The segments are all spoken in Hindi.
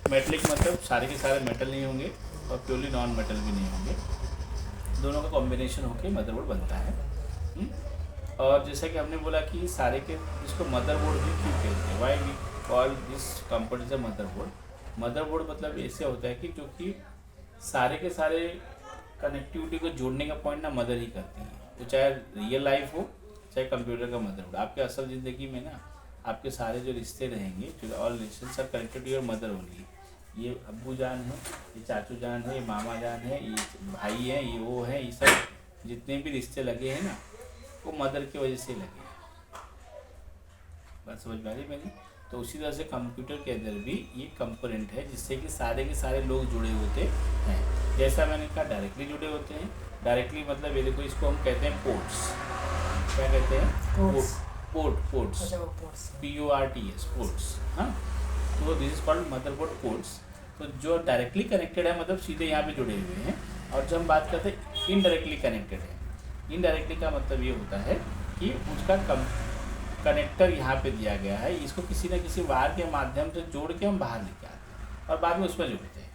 मेटलिक मतलब सारे के सारे मेटल नहीं होंगे और प्योरली नॉन मेटल भी नहीं होंगे, दोनों का कॉम्बिनेशन होकर मदरबोर्ड बनता है। और जैसा कि हमने बोला कि सारे के इसको मदरबोर्ड भी क्यों कहते हैं, why we call this component is a motherboard. Motherboard मतलब ऐसे होता है कि जो कि सारे के सारे कनेक्टिविटी को जोड़ने का पॉइंट ना मदर ही करती है, वो चाहे रियल लाइफ हो चाहे कंप्यूटर का मदरबोर्ड। आपके असल ज़िंदगी में ना आपके सारे जो रिश्ते रहेंगे, जो all relations are connected to your mother only. ये अब्बू जान है, ये चाचू जान है, ये मामा जान है, ये भाई है, ये वो है, ये सब जितने भी रिश्ते लगे हैं ना वो मदर की वजह से लगे हैं। बात समझ में आ रही मेरी? तो उसी तरह से कंप्यूटर के अंदर भी ये कंपोनेंट है जिससे कि सारे के सारे लोग जुड़े होते हैं। जैसा मैंने कहा डायरेक्टली जुड़े होते हैं। डायरेक्टली मतलब ये देखो, इसको हम कहते हैं पोर्ट्स। क्या कहते हैं? Ports, PORTS, ports. हाँ, तो this is called motherboard ports. तो जो डायरेक्टली कनेक्टेड है मतलब सीधे यहाँ पे जुड़े हुए हैं, और जब हम बात करते हैं इनडायरेक्टली कनेक्टेड है, इनडायरेक्टली का मतलब ये होता है कि उसका कनेक्टर यहाँ पे दिया गया है, इसको किसी न किसी वायर के माध्यम से जोड़ के हम बाहर लेके आते हैं और बाद में उसमें जोड़ते हैं।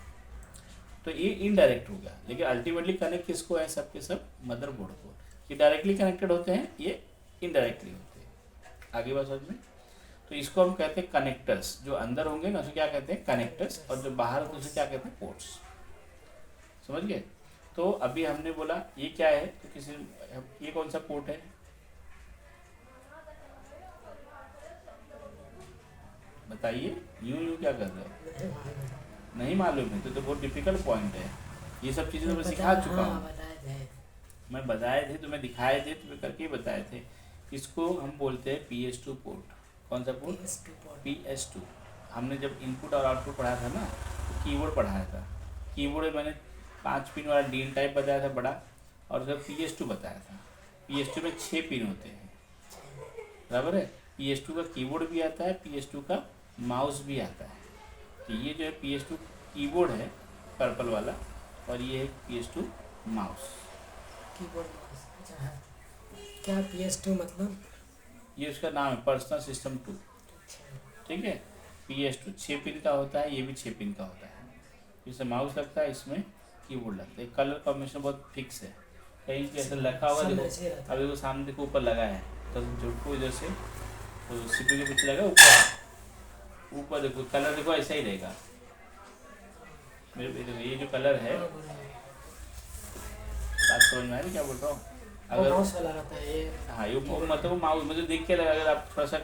तो ये इनडायरेक्ट हो गया, लेकिन अल्टीमेटली कनेक्ट किसको है? सब के सब मदरबोर्ड को। ये डायरेक्टली कनेक्टेड होते हैं, ये इनडायरेक्टली होते हैं। आगे बात समझ में? तो इसको हम कहते हैं कनेक्टर्स। जो अंदर होंगे ना उसे क्या कहते हैं? कनेक्टर्स, और जो बाहर होते हैं उसे क्या कहते हैं? पोर्ट्स। समझ गए? तो अभी हमने बोला ये क्या है, तो किसी ये कौन सा पोर्ट है? बताइए। यूं क्या कर रहे हो? नहीं मालूम है तो बहुत डिफिकल्ट पॉइंट है। ये सब चीज़ें तो मैं सिखा चुका हूँ। मैं बताए थे, तुम्हें दिखाए थे, तुम्हें करके बताए थे। इसको हम बोलते हैं PS2 पोर्ट। कौन सा पोर्ट? PS2। हमने जब इनपुट और आउटपुट पढ़ा था ना, तो कीबोर्ड पढ़ाया था। कीबोर्ड में मैंने 5 पिन वाला DIN टाइप बताया था बड़ा, और उसका PS2 बताया था। PS2 में 6 पिन होते हैं, बराबर है। PS2 का कीबोर्ड भी आता है, PS2 का माउस भी आता है। तो ये जो है PS2 कीबोर्ड है पर्पल वाला, और ये है PS2 माउस। कीबोर्ड माउस, अच्छा है क्या? PS2 मतलब ये उसका नाम है, पर्सनल सिस्टम 2। ठीक है। PS2 6 पिन का होता है, ये भी 6 पिन का होता है। इसमें माउस लगता है, इसमें कीबोर्ड लगता है। कलर कॉम्बिनेशन बहुत फिक्स है, कहीं जैसे लगा हुआ देखो, अभी वो सामने देखो ऊपर लगा है, तो झुटको इधर से तो CPU के पीछे लगा ऊपर, ऊपर देखो कलर देखो ऐसा ही रहेगा। मेरे देखो ये जो कलर है, बात समझ में आ रही क्या बोल रहा हूँ? अगर माउस वाला रहता है ये, हाँ ये मतलब माउस मुझे देख के लगा, अगर आप थोड़ा सा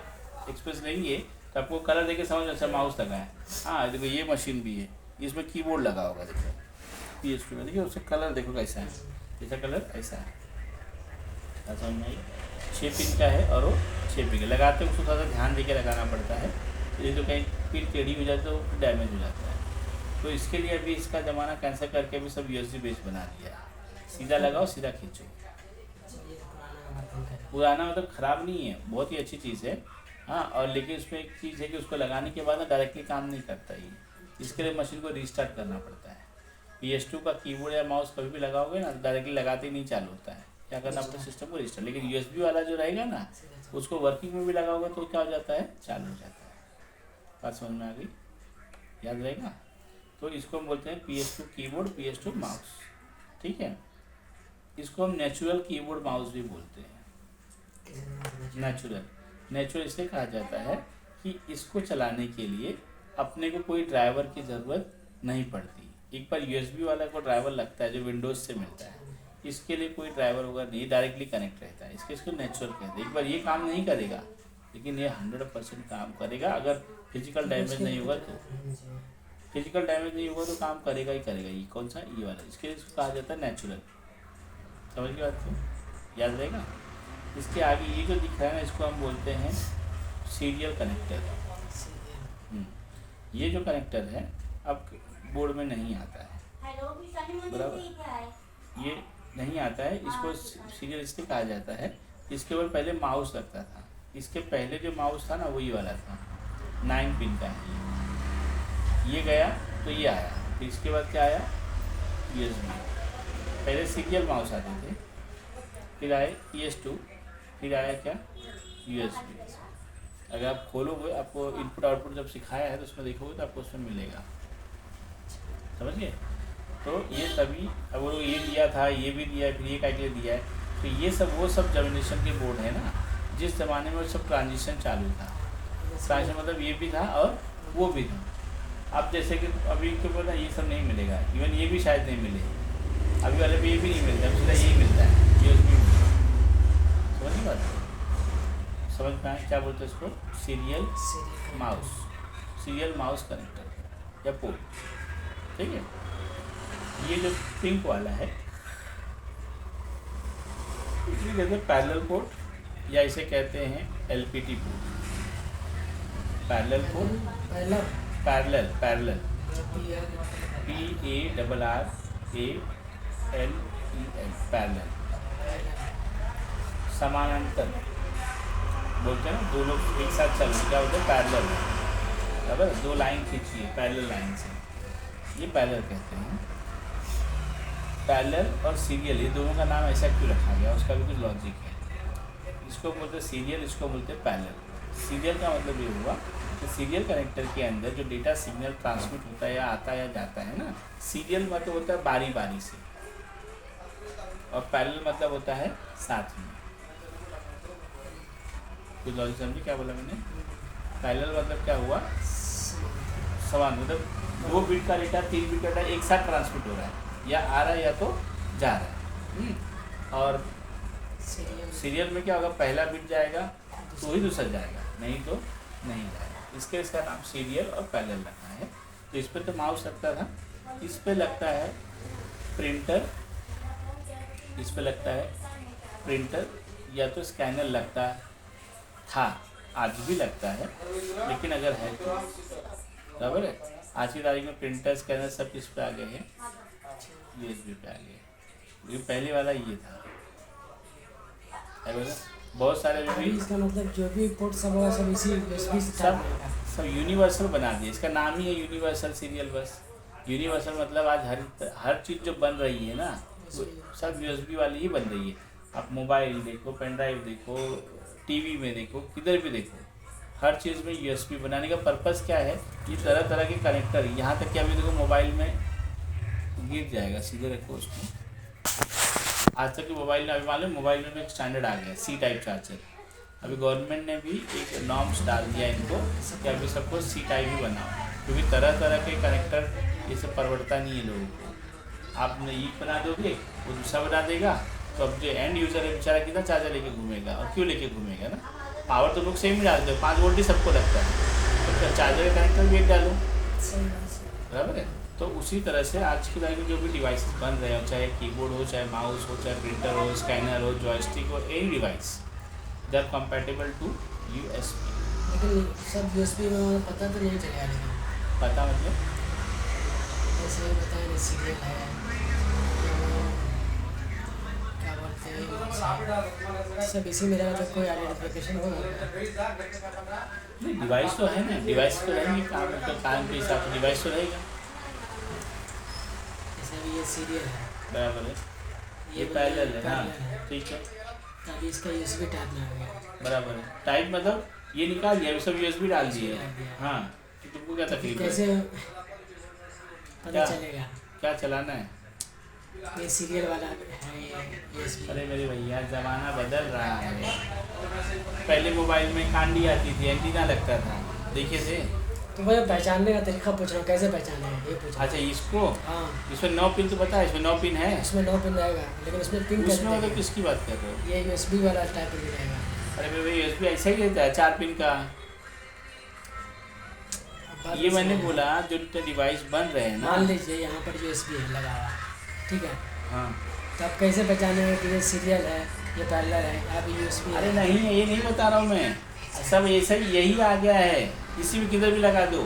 एक्सप्रेस लेंगे तो आपको कलर देख के समझ अच्छा माउस लगा है। हाँ देखो ये मशीन भी है, इसमें कीबोर्ड लगा होगा, देखो PS2 में देखिए उसका कलर देखो कैसा है, इसका कलर ऐसा है। समझ में आई? 6 पिन का है और वो 6 पिन लगाते हैं, उसको थोड़ा सा ध्यान दे के लगाना पड़ता है। ये जो कहीं पिन टेढ़ी हो जाती है तो डैमेज हो जाता है। तो इसके लिए अभी इसका ज़माना कैंसिल करके अभी सब USB बेस बना दिया है। सीधा लगाओ, सीधा खींचो। पुराना मतलब ख़राब नहीं है, बहुत ही अच्छी चीज़ है। हाँ, और लेकिन उसमें एक चीज़ है कि उसको लगाने के बाद ना डायरेक्टली काम नहीं करता ये, इसके लिए मशीन को रीस्टार्ट करना पड़ता है। PS2 का कीबोर्ड या माउस कभी भी लगाओगे ना, डायरेक्टली लगाते ही नहीं चालू होता है, क्या करना पड़ता है? सिस्टम को रीस्टार्ट। लेकिन USB वाला जो रहेगा ना, उसको वर्किंग में भी लगाओगे तो क्या हो जाता है? चालू हो जाता है। बात समझ में आ गई? याद रहेगा? तो इसको हम बोलते हैं PS2 कीबोर्ड, PS2 माउस। ठीक है। इसको हम नेचुरल कीबोर्ड माउस भी बोलते हैं। नेचुरल इसलिए कहा जाता है कि इसको चलाने के लिए अपने को कोई ड्राइवर की ज़रूरत नहीं पड़ती। एक बार USB वाला को ड्राइवर लगता है जो विंडोज़ से मिलता है, इसके लिए कोई ड्राइवर होगा नहीं, डायरेक्टली कनेक्ट रहता है। इसको नेचुरल कहते हैं। एक बार ये काम नहीं करेगा, लेकिन ये 100% काम करेगा अगर फिजिकल डैमेज नहीं होगा तो। फिजिकल डैमेज नहीं होगा तो काम करेगा ही करेगा। ये कौन सा? ये वाला, इसके लिए कहा जाता है नेचुरल। समझ की बात को? याद रहेगा? इसके आगे ये जो दिख रहा है ना, इसको हम बोलते हैं सीरियल कनेक्टर। ये जो कनेक्टर है अब बोर्ड में नहीं आता है, बराबर? ये नहीं आता है। इसको सीरियल इसलिए कहा जाता है, इसके ऊपर पहले माउस लगता था। इसके पहले जो माउस था ना वही वाला था, 9 पिन का है। ये गया तो ये आया, फिर इसके बाद क्या आया? USB। पहले सीरियल माउस आते थे, फिर आए PS2, फिर आया क्या? USB। अगर आप खोलोगे, आपको इनपुट आउटपुट जब सिखाया है तो उसमें देखोगे तो आपको उसमें मिलेगा। समझिए। तो ये तभी अब वो ये दिया था, ये भी दिया है, फिर ये क्या दिया है, तो ये सब वो सब जनरेशन के बोर्ड है ना, जिस ज़माने में वो सब ट्रांजिशन चालू था। ट्रांजिशन मतलब ये भी था और वो भी था। अब जैसे कि अभी के बोला ये सब नहीं मिलेगा, इवन ये भी शायद नहीं मिले, अभी वाले भी ये भी नहीं मिलता, अब सीधा यही मिलता है, ये उसमें समझ बात, समझ पाए क्या बोलते हैं इसको, serial mouse, serial mouse connector या पोर्ट, ठीक है। ये जो पिंक वाला है इसे कहते हैं पैरेलल पोर्ट या इसे कहते हैं LPT port. Parallel port, parallel, parallel, PARRALEL, parallel, समानांतर बोलते हैं ना, दो लोग एक साथ चल रहे क्या होता है, पैरेलल, बराबर, दो लाइन खींचिए पैरेलल लाइन से, ये पैरेलल कहते हैं। पैरेलल और सीरियल ये दोनों का नाम ऐसा क्यों रखा गया, उसका भी कुछ लॉजिक है। इसको बोलते हैं सीरियल, इसको बोलते हैं पैरेलल। सीरियल का मतलब ये हुआ कि सीरियल कनेक्टर के अंदर जो डेटा सिग्नल ट्रांसमिट होता है या आता है या जाता है ना, सीरियल मतलब होता है बारी बारी से, और पैरेलल मतलब होता है साथ में। कुछ लॉजिक समझिए क्या बोला मैंने। पैरेलल मतलब क्या हुआ, समान, मतलब 2 बिट का डेटा 3 बिट का डेटा एक साथ ट्रांसमिट हो रहा है, या आ रहा है या तो जा रहा है। और सीरियल में क्या होगा, पहला बिट जाएगा तो ही दूसरा जाएगा, नहीं तो नहीं जाएगा। इसका नाम सीरियल और पैरेलल रखा है। तो इस पर तो माउस लगता था, इस पे लगता है प्रिंटर, इस पे लगता है प्रिंटर या तो स्कैनर लगता था, आज भी लगता है, लेकिन अगर है तो बराबर है। आज की तारीख में प्रिंटर स्कैनर सब किस पे आ गए हैं, USB पे आ गए। ये पहले वाला ये था, बहुत सारे जो भी इसका मतलब जो भी पोर्ट सब होगा सब इसी USB से सब यूनिवर्सल बना दिए। इसका नाम ही है यूनिवर्सल सीरियल बस। यूनिवर्सल मतलब आज हर चीज़ जो बन रही है ना, सब USB वाली ही बन रही है। आप मोबाइल देखो, पेन ड्राइव देखो, टीवी में देखो, किधर भी देखो, हर चीज़ में USB बनाने का पर्पज़ क्या है, ये तरह तरह के कनेक्टर, यहाँ तक कि अभी देखो मोबाइल में गिर जाएगा, सीधे रखो उसको। आज तक के मोबाइल में, अभी मालूम मोबाइल में भी एक स्टैंडर्ड आ गया C टाइप चार्जर। अभी गवर्नमेंट ने भी एक नॉर्म्स डाल दिया इनको कि अभी सबको C टाइप ही बनाओ, क्योंकि तरह तरह के कनेक्टर ये सब परवड़ता नहीं है लोगों को। आप एक बना दोगे वो दूसरा बना देगा, तो अब जो एंड यूज़र है बेचारा कितना चार्जर लेके घूमेगा, और क्यों लेके घूमेगा ना। पावर तो लोग सेम ही डालते हैं, 5 वोल्ट ही सबको लगता है, तो चार्जर का कनेक्टर भी एक डालो, बराबर है। तो उसी तरह से आज की तारीख में जो भी डिवाइसेस बन रहे हैं, चाहे कीबोर्ड हो, चाहे माउस हो, चाहे प्रिंटर हो, स्कैनर हो, जॉयस्टिक हो, any device, they are compatible to USB। लेकिन सब USB में पता तो नहीं चलेगा, लेकिन पता मतलब जैसे बताया ना सीरियल है, क्या बोलते हैं, सब इसी में रहेगा, तो कोई आइडेंटिफिकेशन होगा। नहीं, डिवाइस तो है ना, डिवाइस तो रहेंगे, काम के हिसाब से डिवाइस तो रहेगा, ये सीरियल है, बराबर है, ये पैरेलल है, हाँ ठीक है। अभी इसका USB टाइप में आ गया, बराबर है। टाइप मतलब ये निकाल दिया, सब USB डाल दिए, हाँ, तो तुमको क्या तकलीफ है, कैसे पता क्या चलेगा क्या चलाना है। ये सीरियल वाला है ये USB। अरे मेरे भैया ज़माना बदल रहा है। पहले मोबाइल में कांडी आती थी, एंटीना लगता था, देखे थे। तो मैं पहचानने का तरीका पूछ रहा हूँ, कैसे पहचाने ये पूछ। अच्छा इसको, हाँ, इसमें 9 पिन तो पता है, इसमें 9 पिन है, इसमें 9 पिन रहेगा, लेकिन उसमें पिन कैसे उसमें मतलब रहेगा? किसकी बात कर रहे हो। ये USB वाला टाइप में रहेगा। अरे मेरे भैया USB ऐसा ही रहता है, 4 पिन का। ये मैंने बोला जो डिवाइस बन रहे हैं ना, मान लीजिए यहाँ पर USB है लगा हुआ, ठीक है, हाँ, तो आप कैसे पहचानेंगे कि ये सीरियल है, ये पैरेलल है, या फिर USB है? अरे नहीं ये नहीं बता रहा हूँ मैं, सब ऐसा यही आ गया है, इसी में किधर भी लगा दो,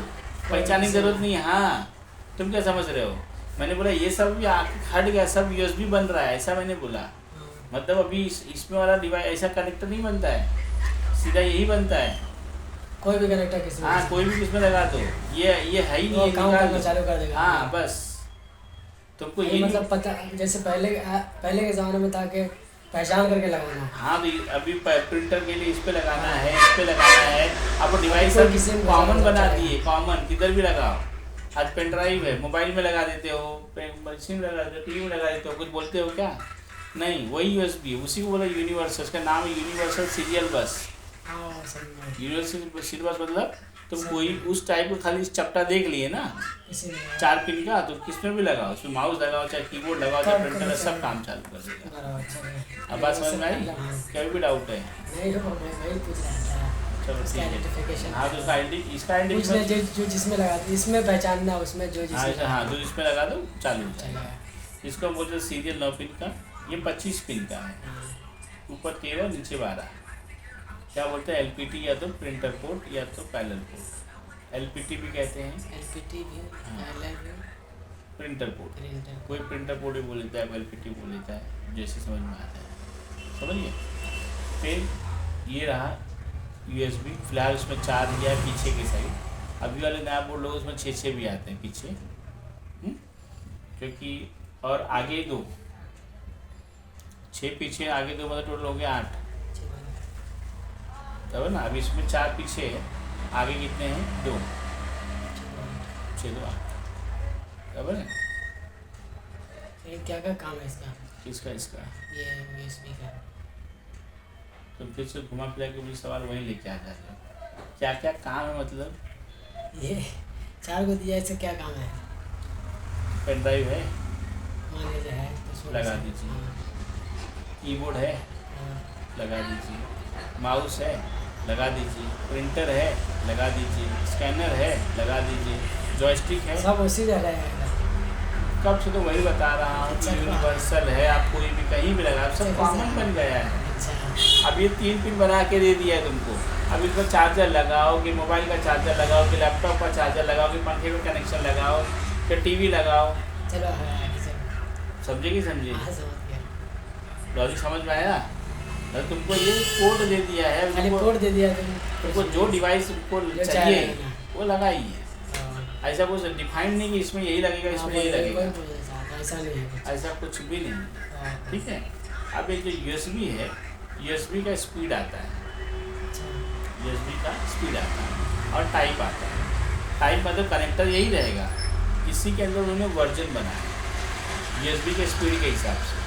पहचानने की जरूरत नहीं है। हाँ तुम क्या समझ रहे हो, मैंने बोला ये सब भी हट गया, सब USB बन रहा है, ऐसा मैंने बोला। मतलब अभी इसमें वाला डिवाइस ऐसा कनेक्टर नहीं बनता है, सीधा यही बनता है। कोई भी कनेक्टर किसी हाँ कोई भी किसमें लगा दो, ये है ही नहीं, काम करना चालू कर देगा। हाँ बस तुमको ये मतलब पता, जैसे पहले के ज़माने में था कि पहचान करके लगाना। हाँ अभी प्रिंटर के लिए इस पे लगाना है, इस पे लगाना है, आपको डिवाइस किसी में कॉमन बना चलेगा। दिए, कॉमन किधर भी लगाओ, आज पेन ड्राइव है, मोबाइल में लगा देते हो, मशीन में लगा देते हो, टीवी में लगा देते हो, कुछ बोलते हो क्या? नहीं, वही USB है, उसी को बोला यूनिवर्सल, उसका नाम है यूनिवर्सल सीरियल बस। हाँ समझ में यूनिवर्सल सीरियल बस मतलब तुम कोई उस टाइप का खाली चपटा देख लिए ना इसीलिए 4 पिन का, तो किसमें भी लगाओ, उसमें माउस लगाओ, चाहे कीबोर्ड लगाओ, चाहे प्रिंटर, सब काम चालू कर देगा। बराबर चलो। अब बात समझ में आई? क्या भी डाउट है? नहीं हो, मैं वही पूछ रहा था चलो इसका ठीक है। आइडेंटिफिकेशन। हाँ, तो उसका इसका पूछ ले आइडेंटिफिकेशन, जो जिसमें लगा दो, इसमें पहचानना, उसमें जो हाँ जिसमें हाँ, जो इसमें लगा दो चालू हो जाएगा। चलेगा। इसको हम बोलते हैं सीरियल 9 पिन का, ये 25 पिन का है, ऊपर 13 नीचे 12। क्या बोलते हैं? LPT या तो प्रिंटर पोर्ट या तो पैरेलल पोर्ट, LPT भी कहते हैं, LPT भी, पैरेलल भी, प्रिंटर पोर्ट। प्रिंटर। कोई प्रिंटर पोर्ट भी बोल लेता है, LPT बोल लेता है, जैसे समझ में आता है, समझिए। फिर ये रहा USB, फिलहाल उसमें 4 दिया है पीछे की साइड। अभी वाले नया बोर्ड लोग उसमें 6 भी आते हैं पीछे, क्योंकि और आगे 2, 6 पीछे, आगे 2, मतलब टोटल हो गया 8, तब है ना। अभी इसमें 4 पीछे है, आगे कितने हैं? 2, 6 2 8, तब है ना। ये क्या क्या काम है इसका? किसका? इसका ये USB का। तुम फिर से घुमा फिरा के मुझे सवाल वहीं लेके आ जाते हो। क्या क्या काम है मतलब? ये 4 को दिया, इससे क्या काम है? पेन ड्राइव है, मान लीजिए है तो उसमें लगा कैसे- दीजिए। हाँ, कीबोर्ड है, हाँ, लगा दीजिए। माउस है, लगा दीजिए। प्रिंटर है, लगा दीजिए। स्कैनर है, लगा दीजिए। जॉयस्टिक है, सब उसी जगह रहेगा। कब से तो वही बता रहा हूँ कि यूनिवर्सल है, आप कोई भी कहीं भी लगा, सब कॉमन बन गया है। अच्छा, अब ये 3 पिन बना के दे दिया है तुमको। अब इसमें चार्जर लगाओगे, मोबाइल का चार्जर लगाओगे, लैपटॉप का चार्जर लगाओगे, पंखे में कनेक्शन लगाओ, फिर टीवी लगाओ। चलो आगे चलो। समझे कि समझे? हाँ समझ गया। लॉजिक समझ में आया? तो तुमको ये कोड दे दिया है, खाली तुमको कोड दे दिया तुमको जो डिवाइस तुमको जो चाहिए चाहिए। वो लगाइए। ऐसा कुछ डिफाइन नहीं कि इसमें यही लगेगा, इसमें यही लगेगा, ऐसा नहीं है कुछ। ऐसा कुछ भी नहीं। हाँ, ठीक है। अब ये जो USB है, USB का स्पीड आता है, अच्छा, USB का स्पीड आता है और टाइप आता है। टाइप मतलब कनेक्टर यही रहेगा, इसी के अंदर उन्होंने वर्जन बनाया USB के स्पीड के हिसाब से।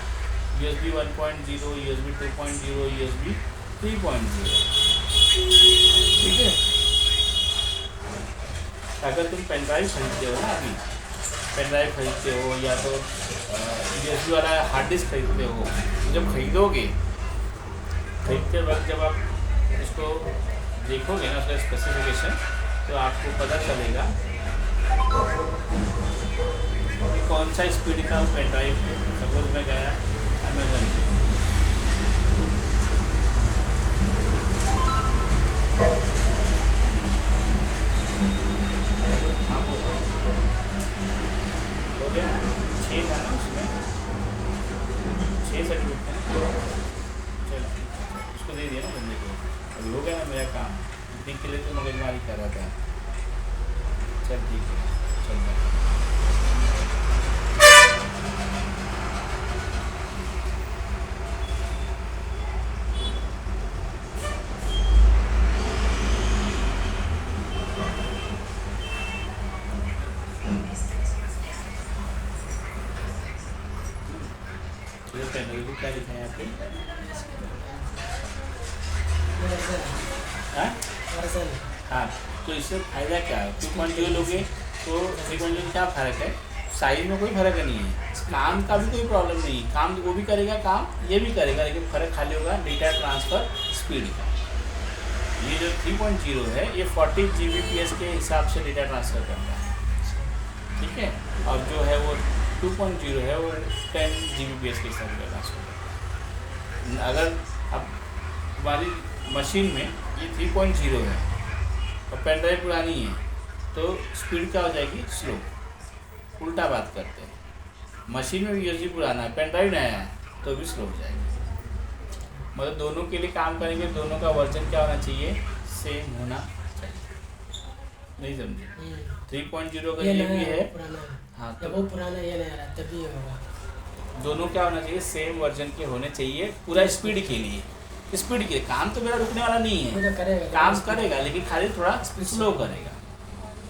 USB 1.0, USB 2.0, USB 3.0। ठीक है। अगर तुम पेन ड्राइव खरीदते हो ना, अभी पेन ड्राइव खरीदते हो या तो USB वाला हार्ड डिस्क खरीदते हो, जब खरीदोगे, खरीदते वक्त जब आप इसको देखोगे ना, उसका स्पेसिफिकेशन, तो आपको पता चलेगा कि कौन सा स्पीड का पेन ड्राइव है। सपोज मैं गया अमेजन पे, हो गया 6 था ना उसमें, 6 सर्टिफिकेट थे ना। चल उसको दे दिया ना बंदे को, अभी हो गया ना मेरा काम। इतने के लिए तो मगजमारी कर रहा था। चल ठीक है, चल बाय। तो पेन ड्राइव को क्या लिखा है यहाँ पे? हाँ वर्जन। हाँ, तो इससे फ़ायदा क्या है? 2.0 लोगे तो 3.0 में क्या फ़र्क है? साइज में कोई फ़र्क नहीं है, काम का भी कोई प्रॉब्लम नहीं है, काम वो भी करेगा, काम ये भी करेगा, लेकिन फ़र्क खाली होगा डेटा ट्रांसफ़र स्पीड का। ये जो 3.0 है, ये 40 Gbps के हिसाब से डेटा ट्रांसफ़र करता है। ठीक है। और जो है वो 2.0 है, वो 10 Gbps के हिसाब से ट्रांसफ़र करता है। अगर अब हमारी मशीन में ये 3.0 है और पेन ड्राइव पुरानी है, तो स्पीड क्या हो जाएगी? स्लो। उल्टा बात करते हैं, मशीन में भी USB पुराना है, पेन ड्राइव नया है, तो भी स्लो हो जाएगी। मतलब दोनों के लिए काम करेंगे, दोनों का वर्जन क्या होना चाहिए? सेम होना चाहिए। नहीं समझे? 3.0 अगर ये भी है, पुराना है। हाँ, जब तो वो पुराना ये नहीं आ रहा तभी ये होगा। दोनों क्या होना चाहिए? सेम वर्जन के होने चाहिए, पूरा स्पीड के लिए। स्पीड के काम तो मेरा रुकने वाला नहीं वो है, तो करेगा, काम करेगा, लेकिन खाली थोड़ा स्लो करेगा।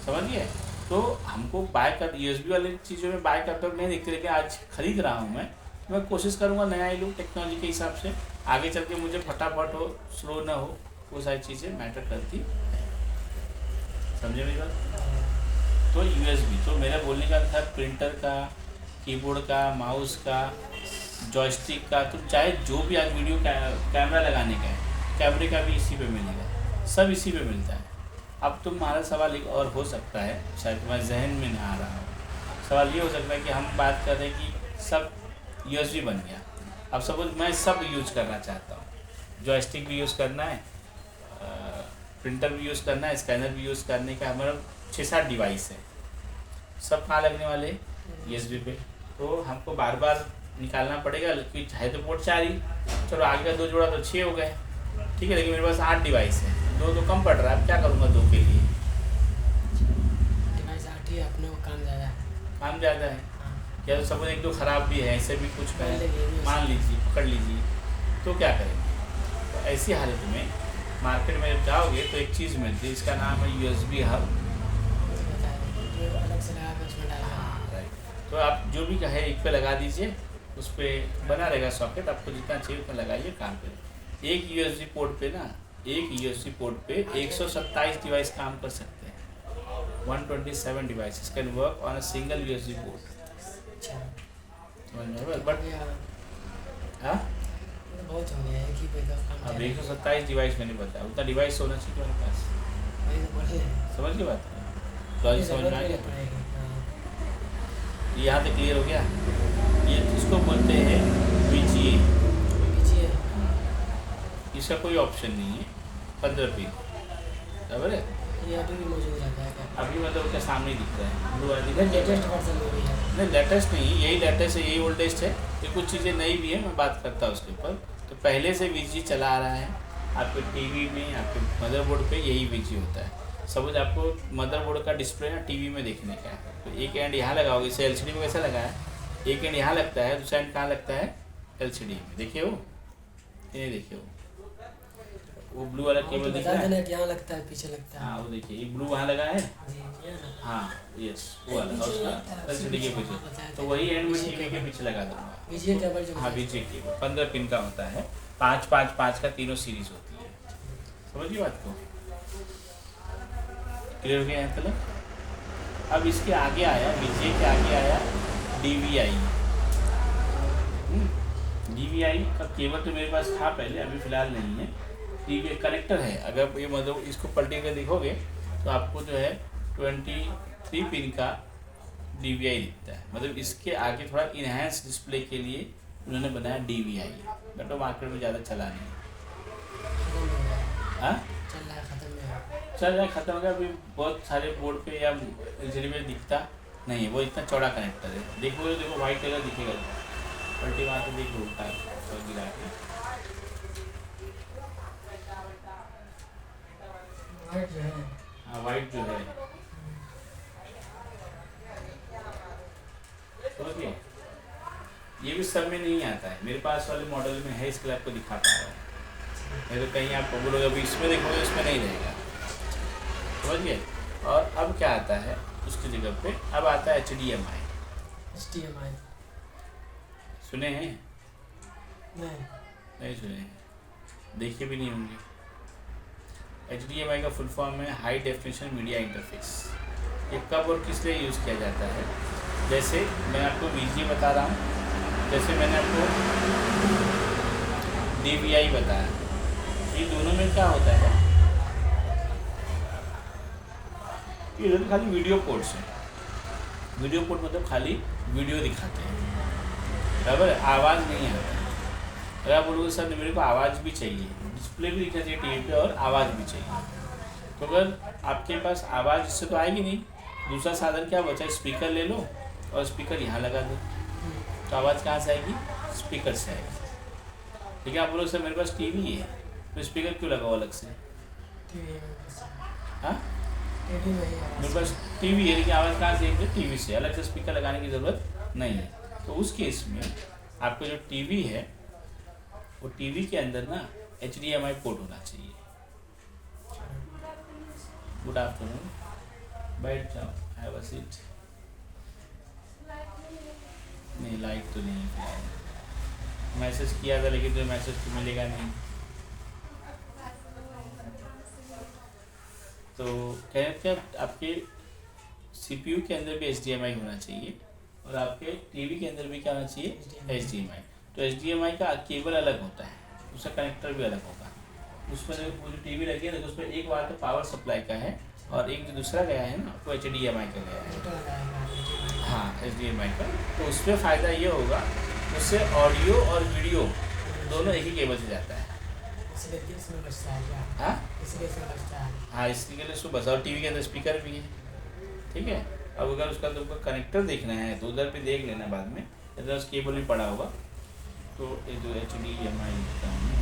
समझिए? तो तो हमको बाय कर USB वाली चीज़ों में बाय करते वक्त नहीं दिखती, लेकिन आज खरीद रहा हूँ मैं कोशिश करूँगा नया ही लूँ टेक्नोलॉजी के हिसाब से, आगे चल के मुझे फटाफट हो, स्लो ना हो, वो सारी चीज़ें मैटर करती। समझे मेरी बात? तो USB, तो मेरा बोलने का था प्रिंटर का, कीबोर्ड का, माउस का, जॉयस्टिक का, तो चाहे जो भी आज वीडियो कैमरा लगाने का है, कैमरे का भी इसी पे मिलेगा, सब इसी पे मिलता है। अब तुम्हारा सवाल एक और हो सकता है, शायद तुम्हारे जहन में ना आ रहा हो, सवाल ये हो सकता है कि हम बात कर रहे हैं कि सब USB बन गया, अब सपोज मैं सब यूज करना चाहता हूँ, जॉयस्टिक भी यूज़ करना है, प्रिंटर भी यूज़ करना है, स्कैनर भी यूज़ करने का, हमारा 6-7 डिवाइस है, सब कहाँ लगने वाले USB पे, तो हमको बार बार निकालना पड़ेगा, क्योंकि है तो पोर्ट 4 ही, चलो आगे का 2 जोड़ा तो 6 हो गए, ठीक है, लेकिन मेरे पास 8 डिवाइस है, 2 तो कम पड़ रहा है, अब क्या करूँगा 2 के लिए? डिवाइस 8 ही अपने को काम ज़्यादा है। काम ज़्यादा है, हाँ, या तो सपोज 1-2 ख़राब भी है, ऐसे भी कुछ मान लीजिए, करें, मान लीजिए, पकड़ लीजिए, तो क्या करेंगे? तो ऐसी हालत में मार्केट में जब जाओगे तो एक चीज़ मिलती है, इसका नाम है USB हब। मुझे पता है, जो अलग से लगा के उसमें डालना है। राइट, तो आप जो भी कहे एक पे लगा दीजिए, उस पर बना रहेगा सॉकेट, आपको जितना चाहिए उतना लगाइए, काम करें। एक USB पोर्ट पे ना, एक USB पोर्ट पे 127 डिवाइस काम कर सकते हैं, 127 devices can work on a single USB port. अच्छा, समझ में आया? हो बट गया, हाँ, ये तो बहुत हो गया, एक ही पे का काम अब ज़्यादा है। 127 डिवाइस मैंने बताया, उतना डिवाइस होना चाहिए तुम्हारे पास। वही तो बोले हैं। समझ के बात लॉजिक ये समझ में आ ज़रूरत गया? नहीं पड़ेगी। हाँ, यहाँ तक क्लियर हो गया? ये इसको बोलते हैं VGA, पीछे इसका कोई ऑप्शन नहीं है, 15 पिन, बराबर है। ये अभी भी मौजूद रहता है क्या? अभी मतलब उसके सामने ही दिख रहा है, ब्लू वाला दिख रहा है। लेटेस्ट वर्जन में भी है। नहीं लेटेस्ट नहीं, यही लेटेस्ट है, यही ओल्डेस्ट है, ये कुछ चीज़ें नई भी है, मैं बात करता हूँ उसके ऊपर। तो पहले से VGA चला आ रहा है, आपके टीवी में, आपके मदरबोर्ड पे यही VGA होता है। सपोज आपको मदरबोर्ड का डिस्प्ले ना टीवी में देखने का है, तो एक एंड यहाँ लगाओगे, इसे LCD में कैसा लगा है, एक एंड यहाँ लगता है, दूसरा एंड कहाँ लगता है, LCD में। देखिए वो, ये देखिए वो ब्लू वाला केबल दिख रहा है, कि यहाँ लगता है, पीछे लगता है। हाँ वो देखिए, एक ब्लू वहाँ लगा है, जी, ये ना। हाँ यस वो वाला, और उसका LCD के पीछे, तो वही एंड में टीवी के पीछे लगा दूंगा। VGA केबल जो हाँ VGA केबल 15 पिन का होता है, 5-5-5 का तीनों सीरीज होती है। समझिए बात को, क्लियर हो गया यहाँ तक? अब इसके आगे आया, VGA के आगे आया DVI। DVI का केबल तो मेरे पास था पहले, अभी फ़िलहाल नहीं है। DVI कनेक्टर है, अगर ये मतलब इसको पलटी कर देखोगे तो आपको जो है 23 पिन का DVI दिखता है, मतलब इसके आगे थोड़ा इनहेंस डिस्प्ले के लिए उन्होंने बनाया DVI, बट वो मार्केट में ज़्यादा चला नहीं। खत्म हो गया, हाँ चल रहा है, खत्म हो गया। चल रहा, खत्म हो गया। अभी बहुत सारे बोर्ड पे या LCD में दिखता नहीं है, वो इतना चौड़ा कनेक्टर है। देखोगे देखो वाइट कलर दिखेगा, पलटी मार के देखो उल्टा और गिरा के, वाइट जो है, हाँ वाइट जो है, समझिए ये भी सब में नहीं आता है, मेरे पास वाले मॉडल में है, इसके लिए आपको दिखा पा रहा हूँ। नहीं तो कहीं आप बोलोगे अभी इसमें देखोगे, इसमें नहीं रहेगा, समझिए। और अब क्या आता है उसकी जगह पे, अब आता है HDMI। HDMI सुने हैं? नहीं, नहीं सुने हैं, देखे भी नहीं होंगे। HDMI का फुल फॉर्म है हाई डेफिनेशन मीडिया इंटरफेस। ये कब और किस लिए यूज़ किया जाता है? जैसे मैं आपको VGA बता रहा हूँ, जैसे मैंने आपको DVI बताया, ये दोनों में क्या होता है, ये दोनों खाली वीडियो पोर्ट्स हैं। वीडियो पोर्ट मतलब खाली वीडियो दिखाते हैं, बराबर है, आवाज़ नहीं आती। अगर आप बोलोगे सर मेरे को आवाज़ भी चाहिए, डिस्प्ले भी दिखना चाहिए टीवी पे और आवाज़ भी चाहिए, तो अगर आपके पास आवाज़ इससे तो आएगी नहीं, दूसरा साधन क्या बचा, स्पीकर ले लो और स्पीकर यहाँ लगा दो, तो आवाज़ कहाँ से आएगी, स्पीकर से आएगी। ठीक है, आप बोलोगे सर मेरे पास टीवी है, तो स्पीकर क्यों लगाओ अलग से? टीवी में बस, हाँ टीवी में ही आवाज़। मेरे पास टीवी है, लेकिन आवाज़ कहाँ से आएगी, टीवी से, अलग से स्पीकर लगाने की ज़रूरत नहीं है। तो उस केस में आपका जो टीवी है, वो टीवी के अंदर ना HDMI पोर्ट होना चाहिए। गुड आफ्टरनून, बैठ जाओ। Have a seat. नहीं लाइट तो नहीं है, मैसेज किया था लेकिन तो मैसेज तो मिलेगा नहीं। तो कह रहे थे आपके सीपीयू के अंदर भी HDMI होना चाहिए और आपके टीवी के अंदर भी क्या होना चाहिए, HDMI। तो HDMI का केबल अलग होता है, उसका कनेक्टर भी अलग होगा। उसमें वो जो टीवी लगी है ना, उसमें 1 वाट का पावर सप्लाई का है और एक जो दूसरा गया है ना वो HDMI का गया है। हाँ HDMI का। तो उसमें फ़ायदा ये होगा, उससे ऑडियो और वीडियो दोनों एक ही केबल से जाता है। हाँ हाँ, इसके लिए उसको बस, और टीवी के अंदर स्पीकर भी है। ठीक है, अब अगर उसका तुमको कनेक्टर देखना है तो उधर भी देख लेना बाद में, इधर उस केबल भी पड़ा होगा। तो ये जो HDMI का है,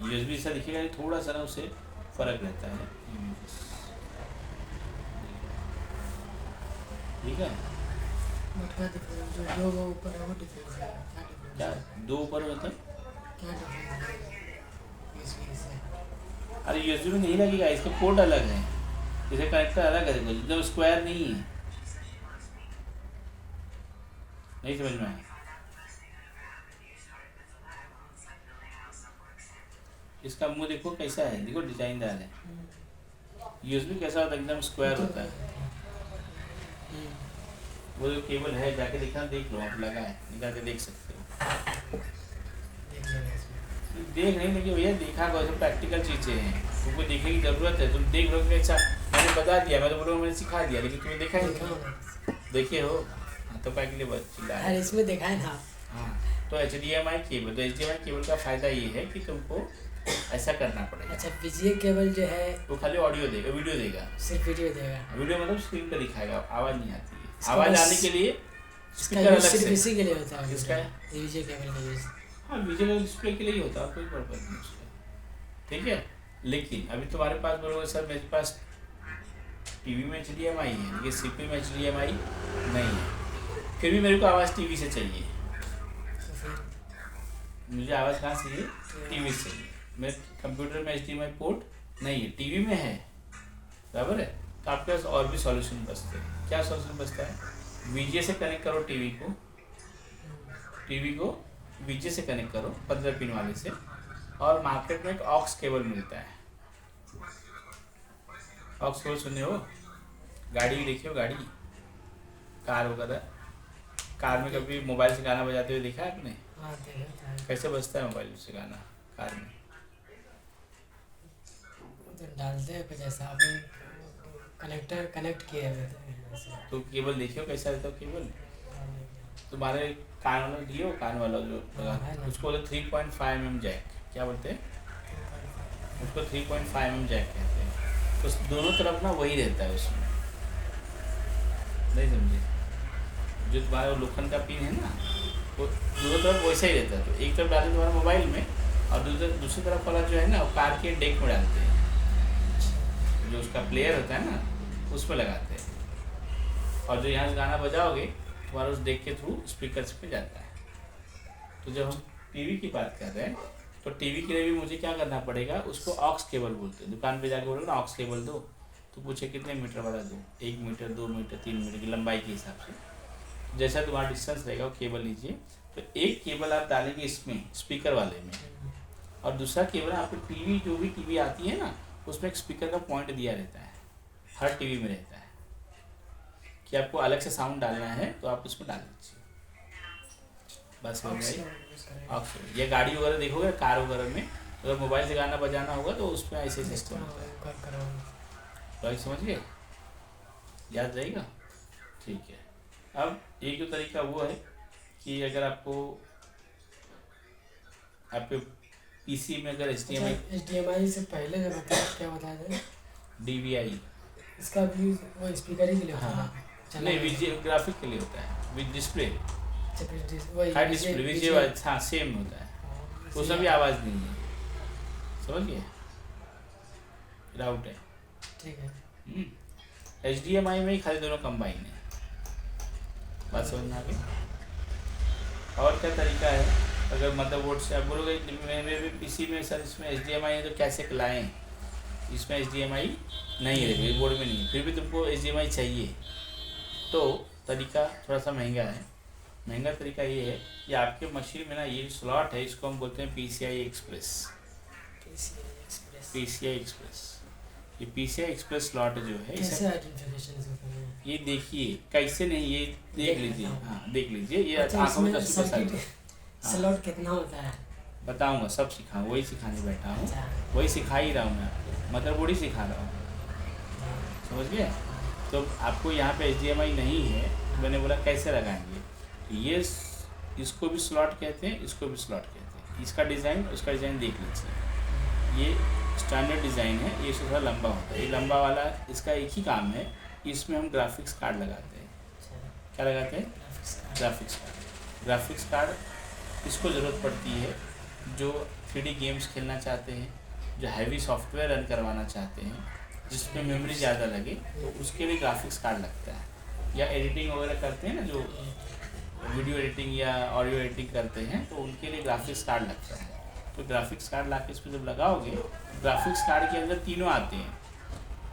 USB सा दिखेगा, थोड़ा सा ना उससे फर्क रहता है। ठीक है, जो वो ऊपर है वो डिफरेंस है, क्या 2 ऊपर मतलब? क्या डिफरेंस है इसमें? अरे USB में नहीं लगेगा, इसके पोर्ट अलग है, इसे कनेक्टर अलग है, एकदम स्क्वायर नहीं है। नहीं समझ में आया? इसका मुंह देखो कैसा है, देखो डिजाइनदार है। USB कैसा होता है, एकदम स्क्वायर होता है। वो जो केबल है जाके देखना, देख लो आप, लगा है, निकाल के देख सकते हो। देख नहीं, लेकिन भैया देखा कौन, प्रैक्टिकल चीज़ें हैं, तुमको देखने की ज़रूरत है। तुम देख लो कि अच्छा मैंने बता दिया, मैं तो बोलूँगा मैंने सिखा दिया, लेकिन तुम्हें देखा ही नहीं, देखे हो। हाँ तो क्या के लिए बस चिल्ला रहे? इसमें देखा है ना। हाँ, तो HDMI केबल, तो HDMI केबल का फ़ायदा ये है कि तुमको ऐसा करना पड़ेगा। अच्छा, VGA केबल जो है वो खाली ऑडियो देगा, वीडियो देगा, सिर्फ वीडियो देगा। वीडियो मतलब स्क्रीन पर दिखाएगा, आवाज़ नहीं आती है। इसका आवाज़ बस- आने के लिए इसका स्पीकर यूज अलग सिर्फ से। इसी के लिए होता है। किसका है? VGA केबल का यूज। हाँ, विजुअल डिस्प्ले के लिए ही होता है, कोई पर्पज नहीं उसका। ठीक है, लेकिन अभी तुम्हारे पास बोलोगे सर मेरे पास टीवी में HDMI है लेकिन CPU में HDMI नहीं है, फिर भी मेरे को आवाज़ टीवी से चाहिए। तो फिर मुझे आवाज़ कहाँ से चाहिए? टीवी से चाहिए। मेरे कंप्यूटर में HDMI पोर्ट नहीं है, टीवी में है, बराबर है। तो आपके पास और भी सॉल्यूशन बचते हैं। क्या सॉल्यूशन बचता है? VGA से कनेक्ट करो टीवी को VGA से कनेक्ट करो 15 पिन वाले से, और मार्केट में एक ऑक्स केबल मिलता है। ऑक्स केबल सुने हो? गाड़ी देखिए हो, गाड़ी, कार वगैरह, कार में कभी मोबाइल से गाना बजाते हुए देखा है आपने? हाँ देखा है। कैसे बजता है मोबाइल से गाना कार में? तो डालते हैं कुछ ऐसा, अपन कनेक्ट किए हुए थे ऐसे। तो केबल देखियो कैसा रहता है केबल। तुम्हारे कान वाला दियो, कान वाला जो उसको बोलते 3.5 mm जैक, क्या बोलते हैं उसको? 3.5 mm जैक कहते हैं। तो दोनों तरफ ना वही रहता है उसमें, नहीं समझे? जो तुम्हारा लोखंड का पिन है ना, वो दोनों तरफ वैसा ही रहता है। तो एक तरफ डालते तुम्हारे मोबाइल में, और दूसरी तरफ वाला जो है ना वो कार के डेक में डालते हैं, जो उसका प्लेयर होता है ना उसमें लगाते हैं। और जो यहाँ से गाना बजाओगे तुम्हारा उस डेक के थ्रू स्पीकर पे जाता है। तो जब हम टीवी की बात कर रहे हैं तो टीवी के लिए भी मुझे क्या करना पड़ेगा, उसको ऑक्स केबल बोलते हैं। दुकान पे जाके बोलोगे ना ऑक्स केबल दो, तो पूछे कितने मीटर वाला दो, 1 मीटर, 2 मीटर, 3 मीटर की लंबाई के हिसाब से जैसा तुम्हारा डिस्टेंस रहेगा वो केबल लीजिए। तो एक केबल आप डालेंगे इसमें स्पीकर वाले में, और दूसरा केबल आपको टीवी, जो भी टीवी आती है ना उसमें एक स्पीकर का पॉइंट दिया रहता है, हर टीवी में रहता है कि आपको अलग से साउंड डालना है तो आप उसमें डाल दीजिए, बस हो गई। ऑक्स, ये गाड़ी वगैरह देखोगे, कार वगैरह में अगर मोबाइल से गाना बजाना होगा तो उसमें ऐसे सिस्टम होता है। तो समझ गए, याद रहेगा? ठीक है। अब एक जो तरीका वो है कि अगर आपको आपके पीसी में अगर HDMI से पहले जब क्या बताया था? DVI, इसका भी वो स्पीकर ही के लिए होता है। हाँ, नहीं विजुअल ग्राफिक के लिए होता है, with display, high display visual, हाँ सेम होता है, उसमें भी आवाज़ नहीं है, समझ गए? राउट है, ठीक है। HDMI में ही खाली दोनों कंबाइन है, बात समझ में आ गई? और क्या तरीका है? अगर मदरबोर्ड से आप बोलोगे मेरे पीसी में सर इसमें HDMI है तो कैसे लाएँ, इसमें HDMI नहीं है, मेरे बोर्ड में नहीं है, फिर भी तुमको HDMI चाहिए, तो तरीका थोड़ा सा महंगा है। महंगा तरीका ये है कि आपके मशीन में ना ये स्लॉट है, इसको हम बोलते हैं PCI एक्सप्रेस। PCI एक्सप्रेस, ये PCI एक्सप्रेस स्लॉट जो है कैसे आइडेंटिफिकेशन इसको करना है? ये देखिए कैसे नहीं, ये देख लीजिए, हाँ देख लीजिए, ये अच्छा, आंखों में इसमें तस्वीर साइज सर्किट स्लॉट कितना होता है? बताऊंगा, सब सिखाऊंगा, वही सिखाने बैठा हूँ, अच्छा। वही सिखा ही रहा हूँ मैं आपको, मदरबोर्ड ही सिखा रहा हूँ, समझ गए। तो आपको यहाँ पे HDMI नहीं है, तो मैंने बोला कैसे लगाएंगे, तो ये इसको भी स्लॉट कहते हैं, इसको भी स्लॉट कहते हैं। इसका डिज़ाइन उसका डिज़ाइन देख लीजिए, ये स्टैंडर्ड डिज़ाइन है, ये थोड़ा लंबा होता है, ये लंबा वाला इसका एक ही काम है, इसमें हम ग्राफिक्स कार्ड लगाते हैं। क्या लगाते हैं? Graphics card. ग्राफिक्स कार्ड इसको ज़रूरत पड़ती है जो 3D गेम्स खेलना चाहते हैं, जो हैवी सॉफ्टवेयर रन करवाना चाहते हैं, जिसमें मेमोरी ज़्यादा लगे, तो उसके लिए ग्राफिक्स कार्ड लगता है। या एडिटिंग वगैरह करते हैं ना, जो वीडियो एडिटिंग या ऑडियो एडिटिंग करते हैं, तो उनके लिए ग्राफिक्स कार्ड लगता है। तो ग्राफिक्स कार्ड ला के इस पर जब लगाओगे, ग्राफिक्स कार्ड के अंदर तीनों आते हैं,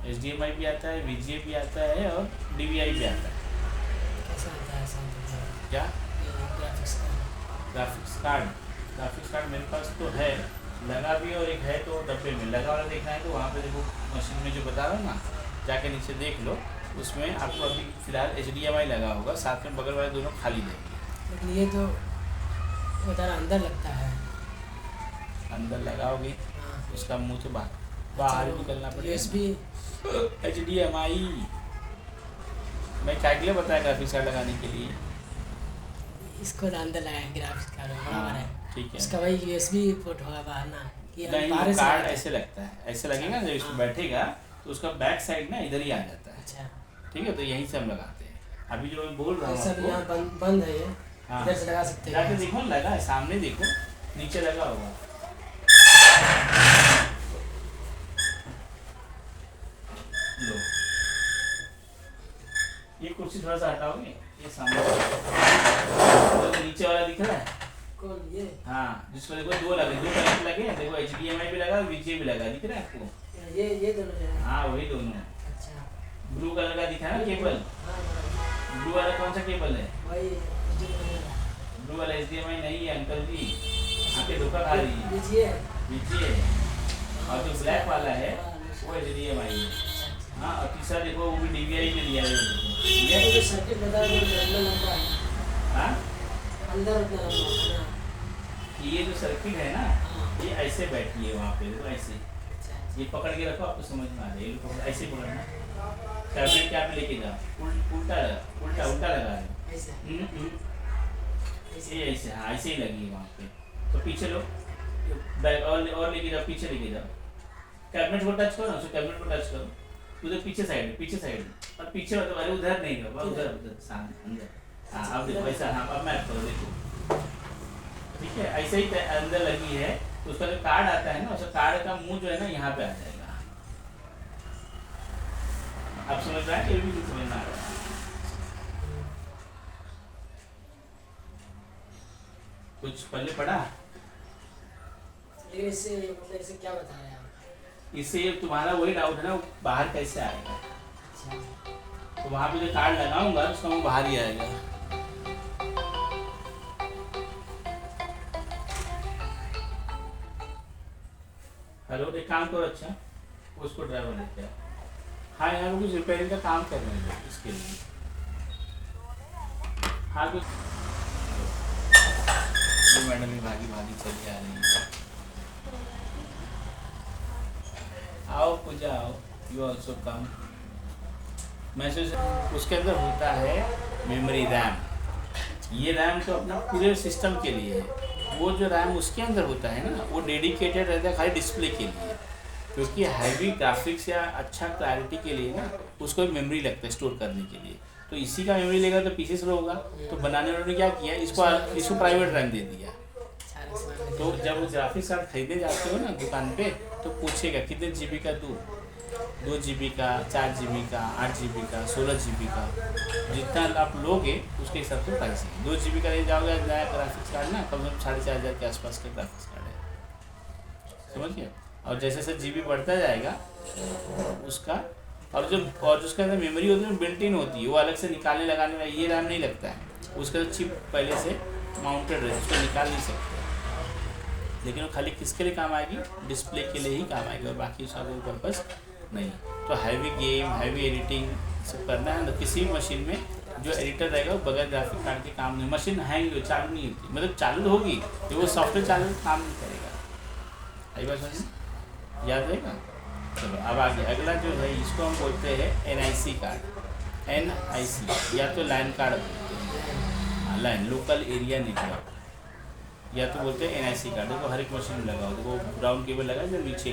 HDMI भी आता है, VGA भी आता है और DVI भी आता है। कैसा आता है सब? क्या ग्राफिक्स कार्ड? ग्राफिक्स कार्ड मेरे पास तो है, लगा भी, और एक है तो डब्बे में लगा वाला देखना है तो वहाँ पे देखो मशीन में जो बता रहा हूँ ना, जाके नीचे देख लो, उसमें आपको अभी फ़िलहाल HDMI लगा होगा, साथ में बगल वाले दोनों खाली देंगे। लेकिन ये तो उधर अंदर लगता है। अंदर लगाओगे हाँ। उसका मुँह तो बाहर निकलना पड़ेगा। USB HDMI मैं क्या के लिए बताया ग्राफिक्स कार्ड लगाने के लिए? इसको तो अंदर लगाएंगे ग्राफिक्स कार्ड बराबर है। ठीक है, उसका वही USB पोर्ट होगा बाहर ना, कि नहीं बाहर से कार्ड आता है। ऐसे लगता है, ऐसे लगेगा जब इसमें बैठेगा तो उसका बैक साइड ना इधर ही आ जाता है। अच्छा, ठीक है, तो यहीं से हम लगाते हैं। अभी जो मैं बोल रहा हूँ ऐसा भी यहाँ आपको, बंद है ये, हाँ इधर से लगा सकते जाके हैं। देखो, लगा है सामने, देखो नीचे लगा होगा। लो, ये कुर्सी थोड़ा सा हटाओगे, ये सामने तो नीचे वाला दिख रहा है। कौन ये? हाँ, जिसको देखो दो लगे, दो कनेक्ट लगे, देखो HDMI भी लगा, VGA भी लगा, दिख रहा है आपको? ये दोनों जो है। हाँ वही दोनों। अच्छा, ब्लू कलर का दिखा है ना केबल, हाँ ब्लू वाला कौन सा केबल है? वही ब्लू वाला HDMI नहीं है अंकल जी, आपके धोखा खा रही है, लीजिए। VGA है, और जो ब्लैक वाला है वो HDMI है। हाँ, और तीसरा देखो वो भी DVI में दिया है, ये जो सर्किट बता रहे हैं अंदर लंबा है, हाँ अंदर उतना लंबा है ना। ये जो सर्किट है ना, हाँ। ये ऐसे बैठी है वहाँ पे, देखो ऐसे, अच्छा, ये पकड़ के रखो, आपको समझ में आ जाए, ये पकड़, ऐसे पकड़ना, कैबिनेट क्या पे लेके जाओ, उल्टा उल्टा उल्टा लगा दो, ऐसा ये ऐसे, हाँ ऐसे ही लगी है वहाँ पे। तो पीछे लो, बैक और लेके जाओ, पीछे लेके जाओ, कैबिनेट को टच करो ना, उसको कैबिनेट को टच करो, उधर पीछे साइड, और पीछे मतलब अरे उधर नहीं करो, उधर सामने अंदर, हाँ अब देखो ऐसा, हाँ अब मैच करो, देखो ठीक है, ऐसे ही अंदर लगी है। तो उसका जो कार्ड आता है ना, उसका कार्ड का मुंह जो है ना यहाँ पे आ जाएगा। आप समझ रहे हैं? ये भी नहीं समझ में आ रहा है। कुछ पहले पढ़ा, लेकिन इससे मतलब इसे क्या बताया आप? इससे तुम्हारा वही डाउट है ना, बाहर कैसे आएगा। अच्छा, तो वहाँ पे जो कार्ड लगाऊंगा उसका मुंह बाहर ही आएगा। हेलो, एक काम करो, अच्छा उसको ड्राइवर लेते हैं। हाँ, यहाँ पे कुछ रिपेयरिंग का काम कर रहे हैं इसके लिए। हाँ कुछ मैडम भी भागी चली आ रही है। आओ पूजा आओ, यू ऑल्सो कम। मैसेज उसके अंदर होता है मेमोरी रैम। ये रैम तो अपना पूरे सिस्टम के लिए है। वो जो रैम उसके अंदर होता है ना, वो डेडिकेटेड रहता है खाली डिस्प्ले के लिए, क्योंकि हैवी ग्राफिक्स या अच्छा क्लैरिटी के लिए ना उसको एक मेमोरी लगता है स्टोर करने के लिए। तो इसी का मेमोरी लेगा तो पीछे स्लो होगा। तो बनाने वालों ने क्या किया, इसको प्राइवेट रैम दे दिया। तो जब वो ग्राफिक्स कार्ड खरीदने जाते हो ना दुकान पे, तो पूछेगा कितने GB का दूँ, 2 GB का, 4 GB का, 8 GB का, 16 GB का, जितना आप लोगे उसके हिसाब से प्राइस है। 2 GB का ले जाओगे नया ग्राफिक्स कार्ड ना, कम से कम 4,500 के आसपास का ग्राफिक्स कार्ड है, समझिए। और जैसे जैसे GB बढ़ता जाएगा उसका, और जो उसके अंदर मेमोरी होती है बिल्ट इन होती है, वो अलग से निकालने लगाने में ये रैम नहीं लगता है, उसका तो चिप पहले से माउंटेड रहती है, उसको निकाल नहीं सकते। लेकिन वो खाली किसके लिए काम आएगी, डिस्प्ले के लिए ही काम आएगी, और बाकी उसका कोई पर्पज़ नहीं। तो हैवी गेम, हैवी एडिटिंग सब करना है तो किसी भी मशीन में जो एडिटर रहेगा वो बगैर ग्राफिक कार्ड के काम नहीं, मशीन हैंग हो, चालू नहीं होती, मतलब चालू होगी तो वो सॉफ्टवेयर चालू काम नहीं करेगा। आई बात समझ, याद रहेगा। चलो अब आगे अगला जो है इसको हम बोलते हैं NIC कार्ड। NIC या तो लैन कार्ड बोलते हैं, लैन लोकल एरिया नेटवर्क, या तो बोलते हैं NIC कार्ड। देखो हर एक मशीन में लगा हो, देखो ब्राउन केबल लगा है जो नीचे,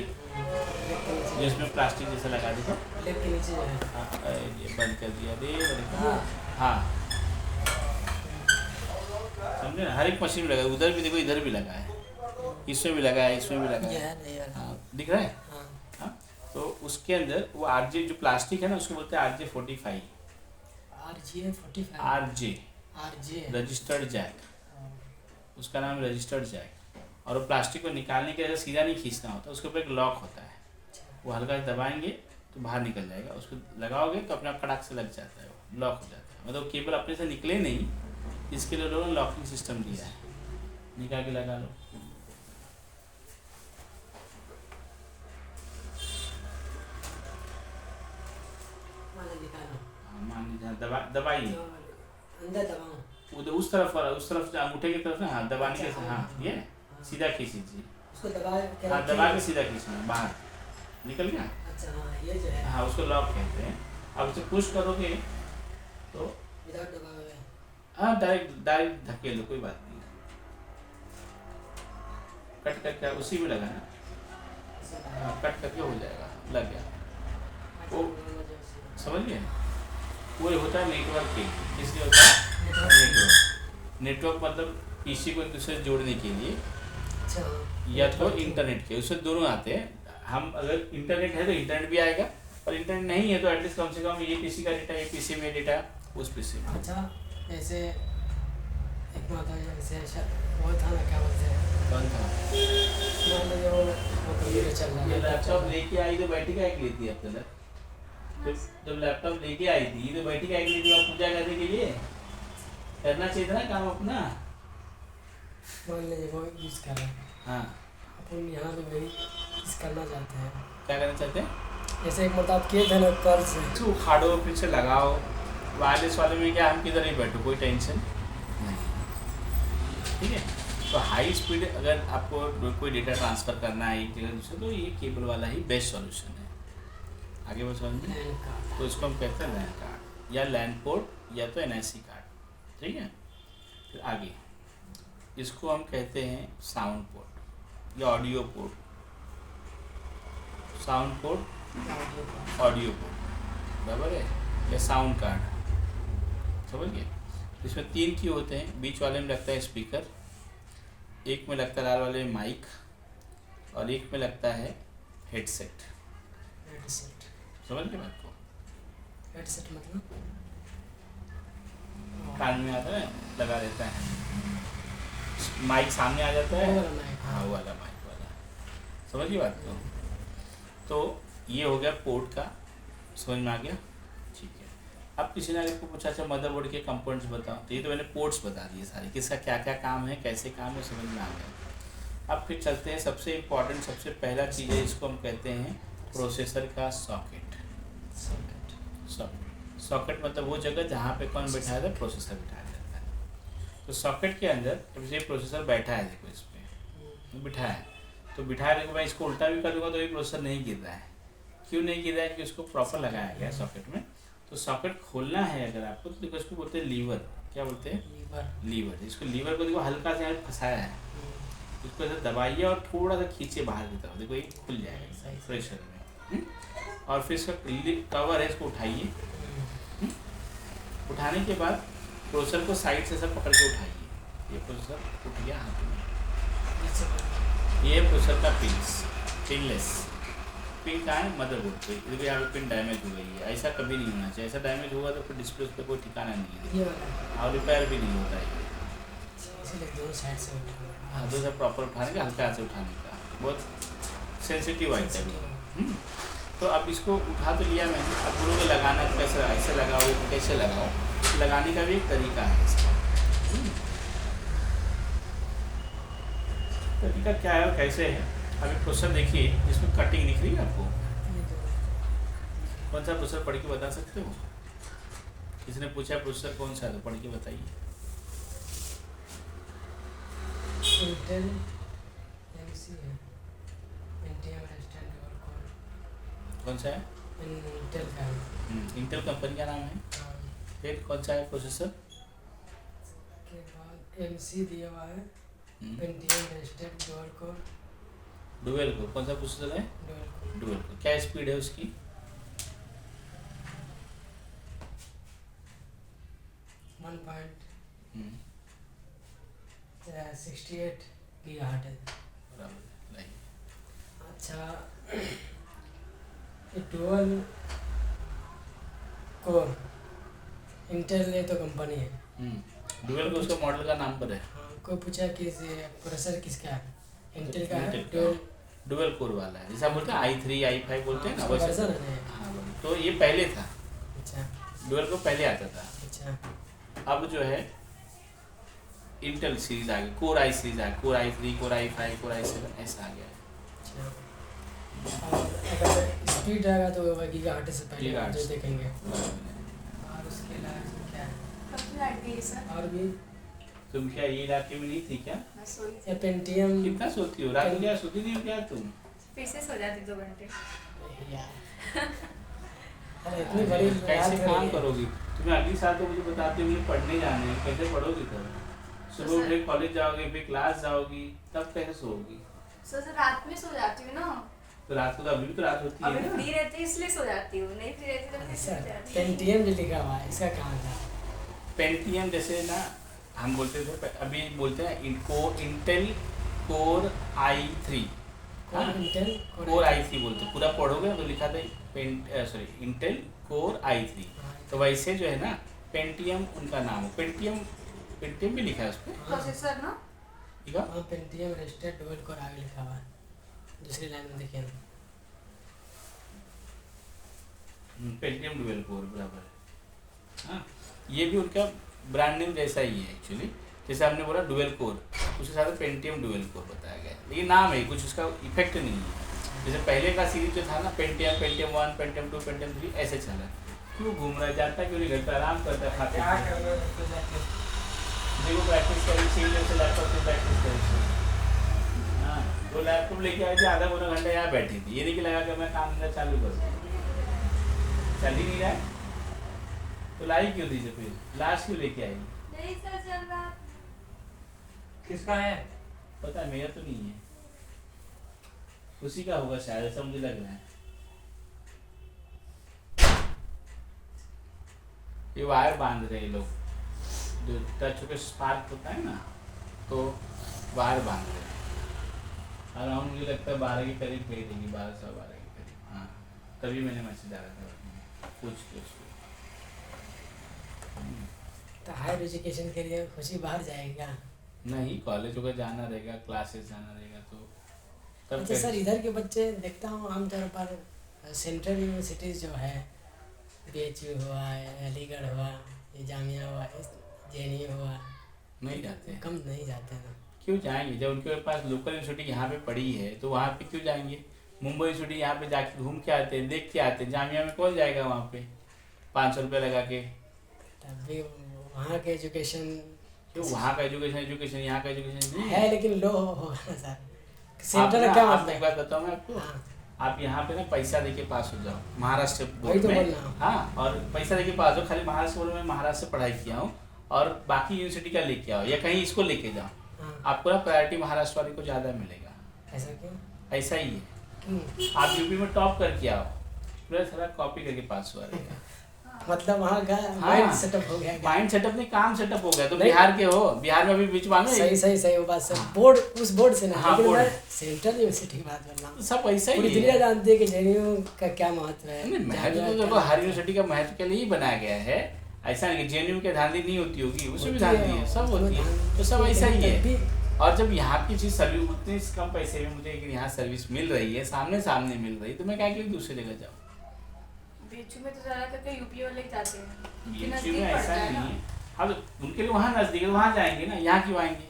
जिसमें प्लास्टिक जैसा लगा, देखो लेग के नीचे जो है। हाँ, ये बंद कर दिया दे। हाँ समझे ना, हर एक मशीन में लगा है, उधर भी देखो, इधर भी लगा है, इसमें भी लगा है, इसमें भी लगा है, हाँ दिख रहा है। हाँ तो उसके अंदर वो RJ जो प्लास्टिक है ना उसको बोलते हैं RJ45। RJ रजिस्टर्ड जैक, उसका नाम रजिस्टर्ड जैक। और वो प्लास्टिक को निकालने के लिए सीधा नहीं खींचना होता, उसके ऊपर एक लॉक होता है, वो हल्का दबाएंगे तो बाहर निकल जाएगा, उसको लगाओगे तो अपने आप कड़ाक से लग जाता है, वो लॉक हो जाता है, मतलब केबल अपने से निकले नहीं, इसके लिए लोगों ने लॉकिंग सिस्टम दिया है, निकाल के लगा लो। मान लीजिए दबाइए, अंदर दबाऊं, उधर उस तरफ अंगूठे की तरफ ना, हाँ दबाने के, हाँ ये सीधा खींच लीजिए, उसको दबा के, हाँ दबा के सीधा खींचना, बाहर निकल गया। अच्छा हाँ ये जो है, हाँ उसको लॉक कहते हैं। अब उसे पुश करोगे तो विदाउट दबाए, हाँ डायरेक्ट धकेल लो, कोई बात नहीं, कट करके उसी में लगाना, हाँ कट करके हो जाएगा, लग गया वो, समझ गए। वो होता है नेटवर्क के, किसलिए होता है नेटवर्क मतलब PC को एक दूसरे से जोड़ने के लिए, या तो इंटरनेट के, उससे दोनों आते हैं। हम अगर इंटरनेट है तो इंटरनेट भी आएगा, और इंटरनेट नहीं है तो एटलीस्ट कम से कम ये PC का डेटा, ये PC में डेटा उस PC में। अच्छा जैसे एक बात है, जैसे वो था ना, क्या बोलते हैं, कौन था वो कंप्यूटर चल रहा है, ये लैपटॉप लेके आई तो बैटरी का एक लेती है अब तक, जब लैपटॉप लेके आई थी तो बैटरी का एक लेती है, पूजा करने के लिए करना चाहिए था ना काम अपना। मान लीजिए वो यूज़ कर रहे हैं, हाँ अपन यहाँ पे वही यूज़ करना चाहते हैं, क्या करना चाहते हैं, जैसे एक मतलब किए थे ना कर्ज से, इसको उखाड़ो फिर से लगाओ। वायरलेस वाले में क्या, हम किधर ही बैठो, कोई टेंशन नहीं, ठीक है। तो हाई स्पीड अगर आपको कोई डेटा ट्रांसफ़र करना है एक जगह दूसरे, तो ये केबल वाला ही बेस्ट सॉल्यूशन है। आगे बढ़ समझ, तो इसको हम कहते हैं लैन कार्ड या लैन पोर्ट या तो NIC कार्ड, ठीक है। फिर आगे इसको हम कहते हैं साउंड पोर्ट या audio port, sound port, audio port, बराबर है, या साउंड कार्ड, समझ गए। इसमें 3 की होते हैं, बीच वाले में लगता है स्पीकर, एक में लगता है लाल वाले में माइक, और एक में लगता है हेडसेट, समझ गए बात को। हेडसेट मतलब कान में आता है, लगा रहता है, माइक सामने आ जाता है, हाँ वो वाला माइक वाला, समझिए बात को। तो ये हो गया पोर्ट का, समझ में आ गया, ठीक है। अब किसी ने अगर को पूछा अच्छा मदरबोर्ड के कंपोनेंट्स बताओ, तो ये तो मैंने पोर्ट्स बता दिए सारे, किसका क्या क्या काम है, कैसे काम है, समझ में आ गया। अब फिर चलते हैं, सबसे इम्पोर्टेंट सबसे पहला चीज़ है, इसको हम कहते हैं प्रोसेसर का सॉकेट। सॉकेट मतलब वो जगह जहाँ पे कौन बैठा है, प्रोसेसर बिठाया जाता है। तो सॉकेट के अंदर जब ये प्रोसेसर बैठा है, देखो इस पर बिठा है, तो बिठाया, देखो मैं इसको उल्टा भी कर दूँगा तो ये प्रोसेसर नहीं गिर रहा है। क्यों नहीं गिर रहा है, कि उसको प्रॉपर लगाया गया है सॉकेट में। तो सॉकेट खोलना है अगर आपको, तो देखो इसको बोलते हैं लीवर, क्या बोलते हैं, लीवर। इसको लीवर को देखो हल्का से फंसाया है, इसको ऐसे दबाइए और थोड़ा सा खींचे बाहर की तरफ, देखो ये खुल जाएगा प्रेशर में। और फिर इसका कवर है, इसको उठाइए, उठाने के बाद प्रोसेसर को साइड से सब पकड़ के उठाइए, ये प्रोसेसर उठ गया हाथ में, ये प्रोसेसर का पिनलेस, पिन कहाँ है, मदरबोर्ड पे। देखो यहाँ पे पिन डैमेज हो गई है, ऐसा कभी नहीं होना चाहिए। ऐसा डैमेज होगा तो फिर डिस्प्ले पे कोई ठिकाना नहीं है ये वाला और रिपेयर भी नहीं होता है। इसीलिए दोनों साइड से उठाना। हाँ, दो से प्रॉपर उठाने का, हल्का हाथ से उठाने का, बहुत सेंसिटिव आइटम है। तो अब इसको उठा तो लिया मैंने, अब बोलोगे लगाना कैसे, ऐसे लगाओ कैसे लगाओ, लगाने का भी एक तरीका है इसका। तरीका क्या है और कैसे है, अभी प्रोसेसर देखिए, जिसमें कटिंग दिख रही है आपको, ये तो कौन सा प्रोसेसर पढ़ के बता सकते हो? किसी ने पूछा प्रोसेसर कौन सा है तो पढ़ के बताइए। इंटेल एमसी है, पेंटियम रेस्टेंट डुअल कोर। कौन सा है? इंटेल का है। इंटेल कंपनी का नाम है। हाँ, फिर कौन सा है प्रोसेसर? के बाद एमसी दिया हुआ है, पेंटियम रेस्टेंट डुअल कोर। डुअल को कौन सा प्रोसेसर है? डुअल कोर डुअल को क्या स्पीड है उसकी? 1.68 गीगाहर्ट्ज़ है। बराबर नहीं। अच्छा, ये डुअल कोर इंटेल ने तो कंपनी है। डुअल को उसका मॉडल का नाम पर है। हाँ, कोई पूछा कि प्रोसेसर किसका है, इंटेल का है। Intel डुअल कोर वाला है, जैसा बोलते हैं i3 i5 बोलते हैं ना, वैसे। वर्जन है। हाँ, तो ये पहले था, अच्छा डुअल को पहले आता था। अच्छा। अब जो है इंटेल सीरीज आ गई, कोर आई सीरीज आ गई, core i3, core i5, core i7 ऐसा आ गया है। अच्छा, और अगर स्पीड रहेगा तो गीगाहर्ट्ज़ से पहले गीगाहर्ट्ज़। जो देखेंगे। और उसके अलावा क्या है, और भी तुम क्या ये इलाके में नहीं थी क्या? ये पेंटियम। कितना सोती हो रात को? क्या सोती नहीं हो क्या तुम? फिर से सो जाती 2 घंटे। यार, अरे इतनी बड़ी कैसे रात काम में- करोगी? तुम्हें अगली साल तो मुझे बताते हो मुझे पढ़ने जाना है, कैसे पढ़ोगी तब? सुबह उठ के कॉलेज जाओगी, फिर क्लास जाओगी, तब कैसे सोओगी? सो रात में सो जाती हूँ ना, तो रात को तो अभी भी तो रात होती अभी है ना। फ्री रहती है इसलिए सो जाती हूँ, नहीं फ्री रहती तो फिर अच्छा, सो जाती हूँ। पेंटियम जो लिखा हुआ है इसका कहाँ था? पेंटियम जैसे ना हम बोलते थे, अभी बोलते हैं इंटेल कोर i3, हाँ, इंटेल कोर i3 बोलते हैं। पूरा पढ़ोगे ना तो लिखा था इंटेल कोर i3। तो वैसे जो है ना पेंटियम उनका नाम है, पेंटियम भी लिखा है उस पर, प्रोसेसर ना, ठीक है। हाँ, पेंटियम रेस्टेड डुअल कोर आगे लिखा हुआ है, दूसरी लाइन में देखिए ना। पेंटियम डुअल कोर बराबर है। हाँ, ये भी उनका ब्रांड नेम जैसा ही है एक्चुअली, जैसे हमने बोला डुअल कोर, उसके साथ पेंटियम डुअल कोर बताया गया है, लेकिन नाम है कुछ, उसका इफेक्ट नहीं है। जैसे पहले का सीरीज जो था ना, पेंटियम 1, पेंटियम 2, पेंटियम 3 ऐसे चला। क्यों घूम रहा जाता, क्यों नहीं घर पे आराम करता खाते देखो प्रैक्टिस करी, 6 दिन से लैपटॉप से प्रैक्टिस करी। हाँ, वो लैपटॉप लेके आए थे, आधा पौना घंटा यहाँ बैठी थी, ये देखिए लगा कि मैं काम धंधा चालू करूँ, चल ही नहीं रहा है तो लाई क्यों दी? फिर लास्ट क्यों लेके आई? नहीं सर चल रहा। किसका है? पता है मेरा तो नहीं है, उसी का होगा शायद, ऐसा मुझे लग रहा है। ये वायर बांध रहे हैं लोग, जो टच होकर स्पार्क होता है ना, तो वायर बांध रहे हैं। अराउंड मुझे लगता है 12 के करीब गई देंगी, 12 से 12 के करीब। हाँ, तभी मैंने मैसेज डाला था, पूछ के उसको। तो हायर एजुकेशन के लिए खुशी बाहर जाएगा? नहीं, कॉलेज होगा, जाना रहेगा, क्लासेस जाना रहेगा, तो तब अच्छा सर, इधर के बच्चे देखता हूँ आमतौर पर सेंट्रल यूनिवर्सिटीज़ जो है, BHU हुआ, अलीगढ़ हुआ, ये जामिया हुआ, JNU हुआ, नहीं जाते हैं। कम नहीं जाते ना। क्यों जाएंगे? जब उनके पास लोकल यूनिवर्सिटी यहाँ पे पड़ी है तो वहाँ पे क्यों जाएंगे? मुंबई यूनिवर्सिटी यहाँ पे जाके घूम के आते हैं, देख के आते हैं। जामिया में कौन जाएगा वहाँ पे 500 रुपये लगा के? तब भी वहाँ के एजुकेशन क्यों? वहाँ का एजुकेशन यहाँ का एजुकेशन नहीं है, लेकिन लो होगा ना सर। आप सेंट्रल ना, क्या आप मतलब? एक बात बताऊँ मैं आपको, हाँ, आप यहाँ पे ना पैसा देके पास हो जाओ महाराष्ट्र वही बोर्ड तो बोल में, रहा हूँ। हाँ, और पैसा देके पास हो, खाली महाराष्ट्र बोर्ड में महाराष्ट्र से पढ़ाई किया हूँ और बाकी यूनिवर्सिटी का लेके आओ या कहीं इसको लेके जाओ, हाँ, आपको ना प्रायोरिटी महाराष्ट्र वाले को ज़्यादा मिलेगा। ऐसा क्यों? ऐसा ही है। क्यों? आप यूपी में टॉप करके आओ, पूरा सारा कॉपी करके पास हुआ रहेगा। हाँ, मतलब वहाँ का हाँ। माइंड सेटअप हो गया क्या? माइंड सेटअप नहीं, काम सेटअप हो गया। तो नहीं। बिहार के हो, बिहार में अभी बीच में सही वो बात सर बोर्ड उस बोर्ड से ना हाँ, लेकिन बोर्ड। मैं सेंट्रल यूनिवर्सिटी की बात कर रहा हूँ। सब ऐसा पूरी ही दुनिया है। जानती है कि जेएनयू का क्या महत्व है। नहीं, महत्व जामिया तो देखो का- हर यूनिवर्सिटी का महत्व के लिए ही बनाया गया है। ऐसा नहीं कि जेएनयू के धांधली नहीं होती होगी, उसमें भी होती है, धांधली है, सब उसमें होती है। धांधली तो सब होती ऐसा है, ही तब भी- है। और जब यहाँ की चीज़ सर्विस उतने कम पैसे में मुझे यहाँ सर्विस मिल रही है, सामने सामने मिल रही, तो मैं क्या के लिए दूसरी जगह जाऊँ? बीच में तो ज़्यादा करके यूपी वाले जाते हैं कि बीच नज़दीक में ऐसा पड़ता है नहीं ना। है। अब उनके लिए वहाँ नज़दीक है, वहाँ जाएंगे ना, यहाँ क्यों आएंगे?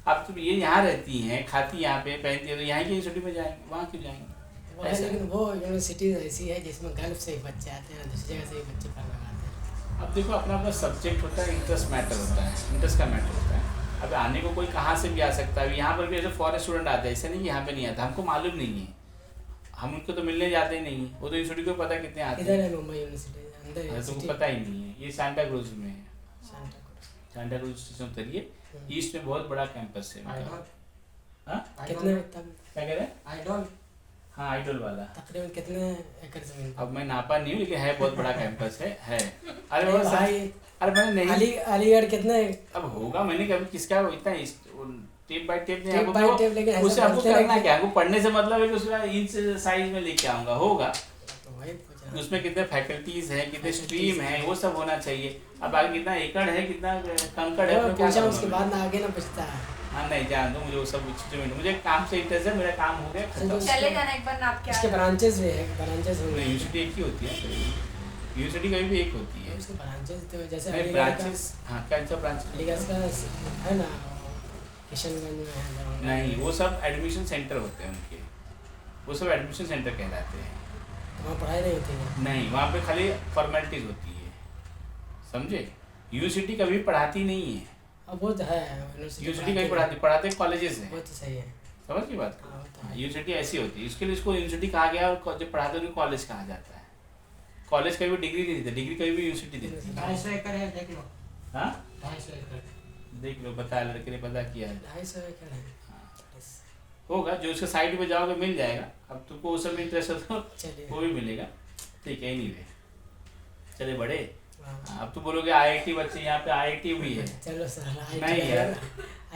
अब तो ये यहाँ रहती हैं, खाती यहाँ पे, पहनती है, तो यहाँ की यूनिवर्सिटी में जाएंगे, वहाँ क्यों जाएंगे? वो है, लेकिन वो यूनिवर्सिटी ऐसी है जिसमें गल्फ से ही बच्चे आते हैं, दूसरी जगह से ही बच्चे पढ़ने आते हैं। अब देखो अपना अपना सब्जेक्ट होता है, इंटरेस्ट मैटर होता है, इंटरेस्ट का मैटर होता है। अब आने को कोई कहाँ से भी आ सकता है। यहाँ पर भी ऐसे फॉरेन स्टूडेंट आते हैं, ऐसे नहीं कि यहाँ पे नहीं आता, हमको मालूम नहीं है, हम उनको तो मिलने जाते ही नहीं है। वो तो यूनिवर्सिटी को पता है कितने आते इधर हैं, है मुंबई यूनिवर्सिटी अंदर तो यूनिवर्सिटी उनको पता ही नहीं है। ये सांता क्रूज में है, सांता क्रूज। सांता क्रूज स्टेशन उतरिए, ईस्ट में बहुत बड़ा कैंपस है। हाँ कितने क्या कह रहे हैं? आइडल हाँ आइडल वाला। तकरीबन कितने एकड़ जमीन पर? अब मैं नापा नहीं हूँ, लेकिन है बहुत बड़ा कैंपस है। अरे अरे वो भाई अरे मैंने नहीं, अलीगढ़ कितने अब होगा, मैंने कभी किसका इतना टेप बाय टेप नहीं, टेप आपको बाय तो टेप, लेकिन ऐसा उससे आपको बोलते हैं करना कि- क्या, आपको पढ़ने से मतलब है कि उसका इंच साइज में लेके आऊंगा, होगा तो वही पूछ रहा हूँ। उसमें कितने फैकल्टीज हैं, कितने स्ट्रीम हैं, वो सब होना चाहिए। अब आगे कितना एकड़ है, कितना कंकड़ है, वो तो क्या पूछा करूंगा उसके मैं? बाद ना आगे ना पूछता है। हाँ नहीं जान दो, मुझे वो सब चीज़ों में मुझे काम से इंटरेस्ट है, मेरा काम हो गया खत्म। तो चले जाना एक बार नाप के इसके आना। ब्रांचेस भी है, ब्रांचेस होंगे। यूनिवर्सिटी एक ही होती है, यूनिवर्सिटी कभी भी एक होती है। उसके ब्रांचेस तो जैसे नहीं अलीगढ़ का ब्रांचेस, हाँ कौन सा ब्रांच? अलीगढ़ का है ना, किशनगंज में है दरभंगा। नहीं, वो सब एडमिशन सेंटर होते हैं उनके, वो सब एडमिशन सेंटर कहलाते हैं। तो वहाँ पढ़ाई नहीं होती है। नहीं, वहाँ पे खाली फॉर्मेलिटीज होती है, समझे? यूनिवर्सिटी कभी पढ़ाती नहीं है, अब वो तो है यूनिवर्सिटी कभी पढ़ाते कॉलेजेस वो हैं, तो सही है। समझ की बात? हाँ, वो तो है। यूनिवर्सिटी ऐसी होती है, इसके लिए इसको यूनिवर्सिटी कहा गया, और जो पढ़ाते हैं उनको कॉलेज कहा जाता है। कॉलेज कभी भी डिग्री नहीं देते, डिग्री कभी भी यूनिवर्सिटी देती है। 250 एकड़ है, देख लो। हाँ 250 एकड़। देख लो, बता लड़के ने पता किया है। 250 एकड़ है। हाँ, होगा जो उसके साइड पे जाओगे मिल जाएगा। अब तुमको वो सब इंटरेस्ट है तो चलिए। वो भी मिलेगा, ठीक है। नहीं वे चले बड़े, हाँ। अब तो बोलोगे IIT बच्चे, यहाँ पे IIT भी है। चलो सर, नहीं यार।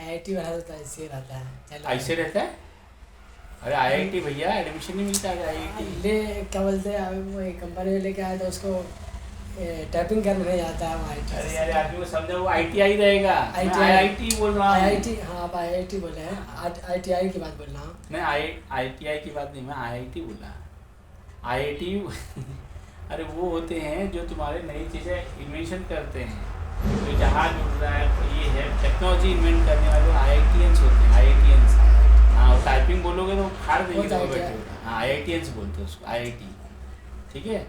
IIT वाला तो ऐसे ही रहता है। चलो ऐसे रहता है? अरे IIT भैया एडमिशन नहीं मिलता है IIT। ले क्या बोलते हैं, अभी वो एक कंपनी में लेके आया तो उसको टाइपिंग करने जाता है वो IT। अरे यार आदमी को समझो, वो ITI रहेगा, मैं ITI IIT बोल रहा हूँ। IIT, हाँ आप IIT बोले हैं, ITI की बात बोल रहा हूँ। नहीं ITI की बात नहीं, मैं IIT बोला। IIT अरे वो होते हैं जो तुम्हारे नई चीज़ें इन्वेंशन करते हैं, जो जहाज उड़ रहा है, ये है टेक्नोलॉजी इन्वेंट करने वाले IITians होते हैं, IITians। हाँ, टाइपिंग बोलोगे तो फाड़ देंगे तो बैठे। हाँ IITians बोलते हैं उसको, IIT, ठीक है।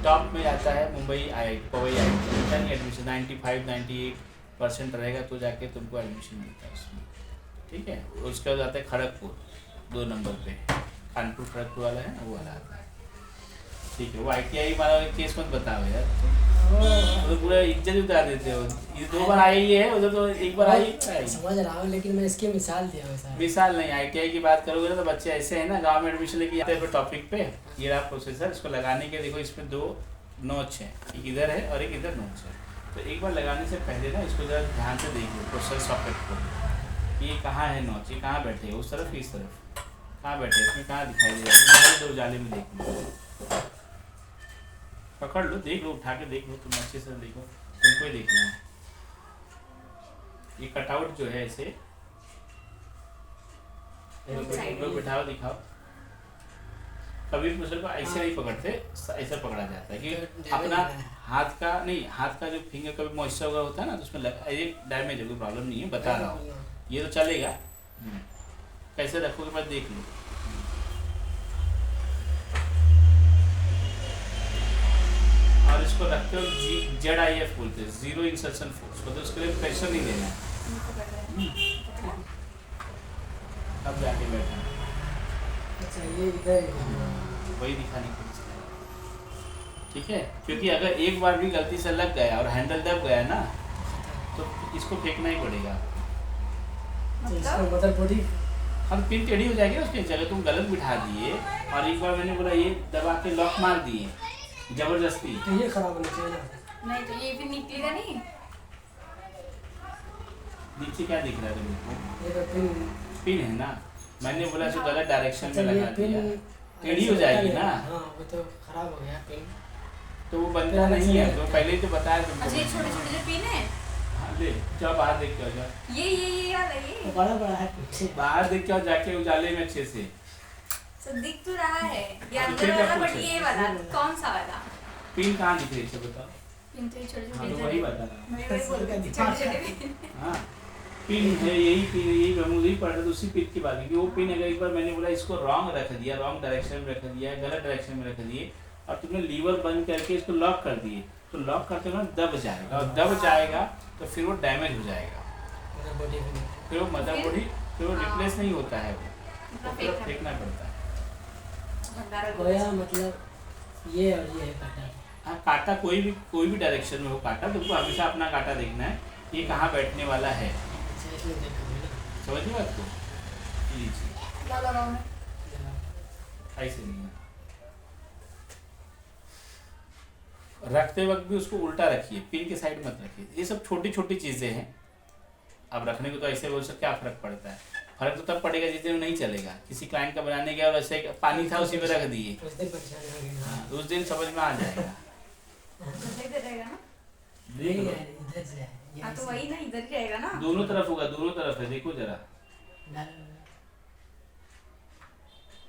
टॉप में जाता है मुंबई IIT, पवई IIT, नहीं एडमिशन 95-98% रहेगा तो जाके तुमको एडमिशन मिलता है उसमें, ठीक है। उसके बाद आता है खड़गपुर 2 नंबर पे, कानपुर खड़गपुर वाला है ना, वो वाला आता है, ठीक है। वो ITI वाला केस मत बताओ यार, वो तो पूरा इज्जत उतार देते हो। ये 2 बार आई है, उधर तो 1 बार आई। समझ रहा हूँ, लेकिन मैं इसकी मिसाल दिया हूँ सर। मिसाल नहीं, ITI की बात करोगे ना तो बच्चे ऐसे हैं ना, गांव में एडमिशन लेके आते हैं टॉपिक पे, ये रहा प्रोसेसर, इसको लगाने के देखो इसमें 2 नोच हैं, एक इधर है और एक इधर नोच है। तो एक बार लगाने से पहले ना इसको जरा ध्यान से देखिए प्रोसेसर सॉकेट को, ये कहाँ है नोच, ये कहाँ बैठे है, उस तरफ इस तरफ कहाँ बैठे है, इसमें कहाँ दिखाई दे रहा है, 2 उजाले में देख लो, पकड़ लो, देख लो, उठा के देख लो, तुम अच्छे से देखो, तुमको ही देखना है। ये कटआउट जो है ऐसे बिठाओ, दिखाओ। कभी प्रोसेसर को ऐसे नहीं पकड़ते, ऐसा पकड़ा जाता है कि अपना हाथ का नहीं, हाथ का जो फिंगर कभी मॉइस्चर वगैरह होता है ना, तो उसमें ये डैमेज है, कोई प्रॉब्लम नहीं है, बता रहा हूँ, ये तो चलेगा। कैसे रखोगे बस देख लो। और इसको रखते हो ZIF बोलते हैं, जीरो इंसर्शन फोर्स, मतलब उसके लिए प्रेशर नहीं देना है, अब जाके बैठा अच्छा ये इधर वही दिखाने की कोशिश करें, ठीक है। क्योंकि अगर एक बार भी गलती से लग गया और हैंडल दब गया ना, तो इसको फेंकना ही पड़ेगा। मतलब बॉडी हम पिन टेढ़ी हो जाएगी ना उसकी जगह, तुम गलत बिठा दिए और एक बार मैंने बोला ये दबा के लॉक मार दिए, जबरदस्ती। तो ये खराब होना चाहिए ना। नहीं तो ये फिर निकलेगा नहीं। नीचे क्या दिख रहा है तुमको? ये तो पिन। पिन है ना, मैंने बोला इसको गलत डायरेक्शन अच्छा में ये लगा पिन दिया, टेढ़ी हो जाएगी ना। हाँ वो तो खराब हो गया पिन। तो वो बनता नहीं है, तो पहले ही तो बताया अच्छा तुमको। ये छोटे छोटे जो पिन है, हाँ ले जाओ बाहर देख के आओ जाओ, ये वाला वो ये बड़ा बड़ा है। बाहर देख के आओ जाके उजाले में अच्छे से। सब दिख तो रहा है ये हाँ, अंदर दिखेगा वाला, कुछ बट है। ये वाला कौन सा वाला पिन कहाँ दिख रही है इसे बताओ। पिन तो ये छोटे हाँ छोटे तो वही बता रहा हूँ। मैं वही बोल रही थी, छोटे छोटे पिन। हाँ पिन है, यही पिन, यही हम उसी पढ़ रहे थे, उसी पिन की बात है कि वो पिन अगर एक बार मैंने बोला इसको रॉन्ग रख दिया, रॉन्ग डायरेक्शन में रख दिया, गलत डायरेक्शन में रख दिए और तुमने लीवर बंद करके इसको लॉक कर दिए, तो लॉक करते हुए दब जाएगा, और दब जाएगा तो फिर वो डैमेज हो जाएगा, बॉडी में। फिर वो मदरबोर्ड ही फिर वो हाँ। रिप्लेस नहीं होता है, वो मतलब पूरा फेंकना पड़ता है। भंडारा गोया मतलब ये और ये है काटा। हाँ कांटा कोई भी डायरेक्शन में हो कांटा, तुमको हमेशा अपना कांटा देखना है ये कहाँ बैठने वाला है, अच्छा इसमें देखोगे ना। समझ गए बात को? लीजिए लगा रहा हूँ ऐसे नहीं है। रखते वक्त भी उसको उल्टा रखिए, पिन के साइड मत रखिए। ये सब छोटी छोटी चीज़ें हैं, अब रखने को तो ऐसे बोल सकते क्या फ़र्क पड़ता है, फर्क तो तब पड़ेगा जिस दिन नहीं चलेगा। किसी क्लाइंट का बनाने गया और ऐसे पानी था उसी में रख दिए, उस दिन परेशानी हो गई। हाँ तो उस दिन समझ में आ जाएगा। इधर रहेगा ना। देख नहीं लो, यार इधर से है। ये हाँ तो ऐसे। वही ना, इधर ही रहेगा ना। दोनों तरफ होगा, दोनों तरफ है, देखो जरा। डाल-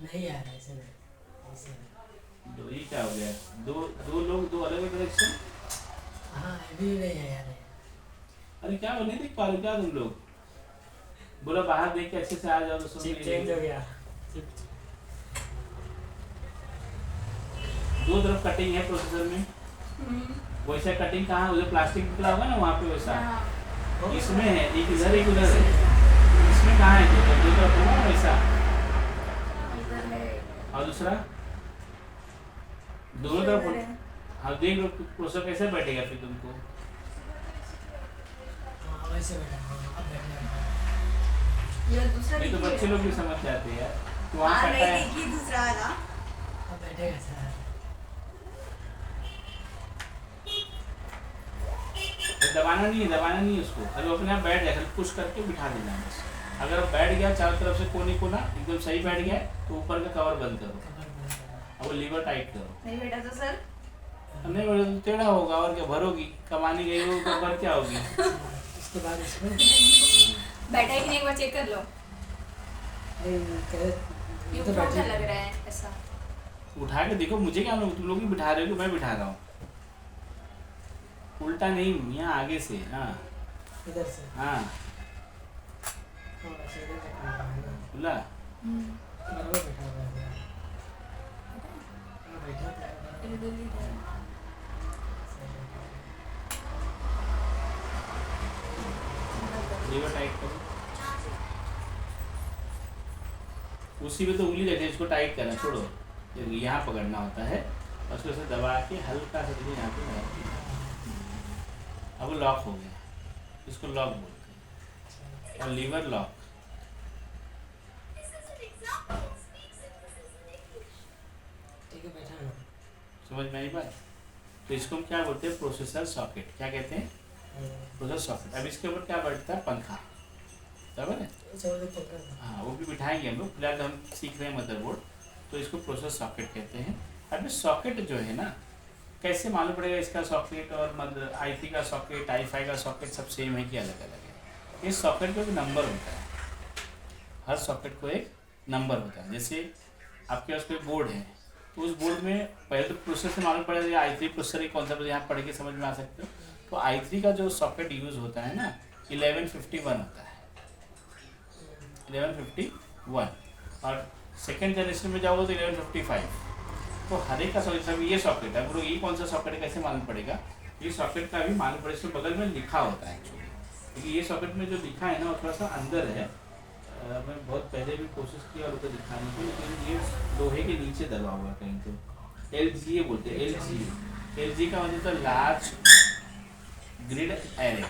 नहीं यार ऐसे नहीं, ऐसे नहीं। दो ये क्या हो गया, दो दो लोग दो अलग अलग डायरेक्शन। हाँ ये भी नहीं है यार। अरे क्या वो नहीं देख पा रहे क्या तुम लोग? बोला बाहर देख के अच्छे से आ जाओ तो सुन चिप नहीं चेंज रहे। हो गया। चिप दो तरफ कटिंग है प्रोसेसर में, वैसा कटिंग कहाँ, उधर प्लास्टिक निकला होगा ना वहाँ पे वैसा हाँ इसमें है, एक इधर एक उधर है, इसमें कहाँ है, दो तरफ होगा ना वैसा, इधर है। और दूसरा दोनों इधर तरफ। है। हाँ देख लो प्रोसेसर कैसे बैठेगा फिर तुमको। हाँ वैसे बैठा। हाँ अब बैठ जाएगा। ये दूसरा नहीं तो देखिए। बच्चे लोग भी समझ जाते हैं यार, तो वहाँ हाँ कटा नहीं है। देखिए दूसरा वाला। अब बैठेगा सर। दबाना नहीं है, दबाना नहीं है उसको, अगर अपने आप बैठ जाए खाली पुश करके बिठा देना है बस। अगर वो बैठ गया चारों तरफ से कोने कोना एकदम सही बैठ गया तो ऊपर का कवर बंद करो, कवर बंद करना। अब वो लीवर टाइट करो। नहीं बेटा तो सर अब नहीं बोले तो टेढ़ा होगा और क्या, भरोगी कमाने गई हो तो भर क्या होगी। उसके बाद इसमें बैठा है कि नहीं एक बार चेक कर लो। ये ये तो ऊपर बैठे उठा लग रहा है ऐसा। उठा के देखो, मुझे क्या मालूम तुम लोग ही बिठा रहे हो कि मैं बिठा रहा हूँ। उल्टा नहीं, यहाँ आगे से। हाँ इधर से। हाँ हाँ वैसे इधर से करना है ना। बोला बराबर बैठा हुआ है पूरा। हाँ बैठा तो है बराबर। इधर ही है। सही बैठा है। लीवर टाइट करो, उसी में तो उंगली रखे, इसको टाइट करना छोड़ो, यहाँ पकड़ना होता है और उसको ऐसे दबा के हल्का सा देखिए यहाँ पे लगा के। अब वो लॉक हो गया, इसको लॉक बोलते हैं, और लीवर लॉक। ठीक है बैठा ना। समझ में आई बात? तो इसको हम क्या बोलते हैं, प्रोसेसर सॉकेट। क्या कहते हैं? Processor socket. अब इसके ऊपर क्या बैठता है, पंखा, बराबर है। चलो देख पंखा। हाँ वो भी बिठाएंगे हम लोग, फिलहाल तो हम सीख रहे हैं मदरबोर्ड, तो इसको प्रोसेसर सॉकेट कहते हैं। अब ये सॉकेट जो है ना, कैसे मालूम पड़ेगा इसका सॉकेट और मदर i3 का सॉकेट, i5 का सॉकेट सब सेम है कि अलग अलग है? इस सॉकेट को एक नंबर होता है, हर सॉकेट को एक नंबर होता है। जैसे आपके पास कोई बोर्ड है तो उस बोर्ड में पहले तो प्रोसेसर से मालूम पड़ेगा i3 प्रोसेसर की कौन सा, यहाँ पढ़ के समझ में आ सकते हो। तो i3 का जो सॉकेट यूज़ होता है ना 1151 होता है, 1151, और सेकेंड जनरेशन में जाओगे तो 1155। तो हर एक का सॉकेट, ये सॉकेट है, बोलो ये कौन सा सॉकेट है, कैसे मालूम पड़ेगा? ये सॉकेट का भी मालूम पड़ेगा, इसके बगल में लिखा होता है एक्चुअली, क्योंकि ये सॉकेट में जो लिखा है ना वो थोड़ा सा अंदर है। मैं बहुत पहले भी कोशिश की और उसे दिखाने की, लेकिन ये लोहे के नीचे दबा हुआ है कहीं तो। LG बोलते हैं, LG का मतलब तो large grid array.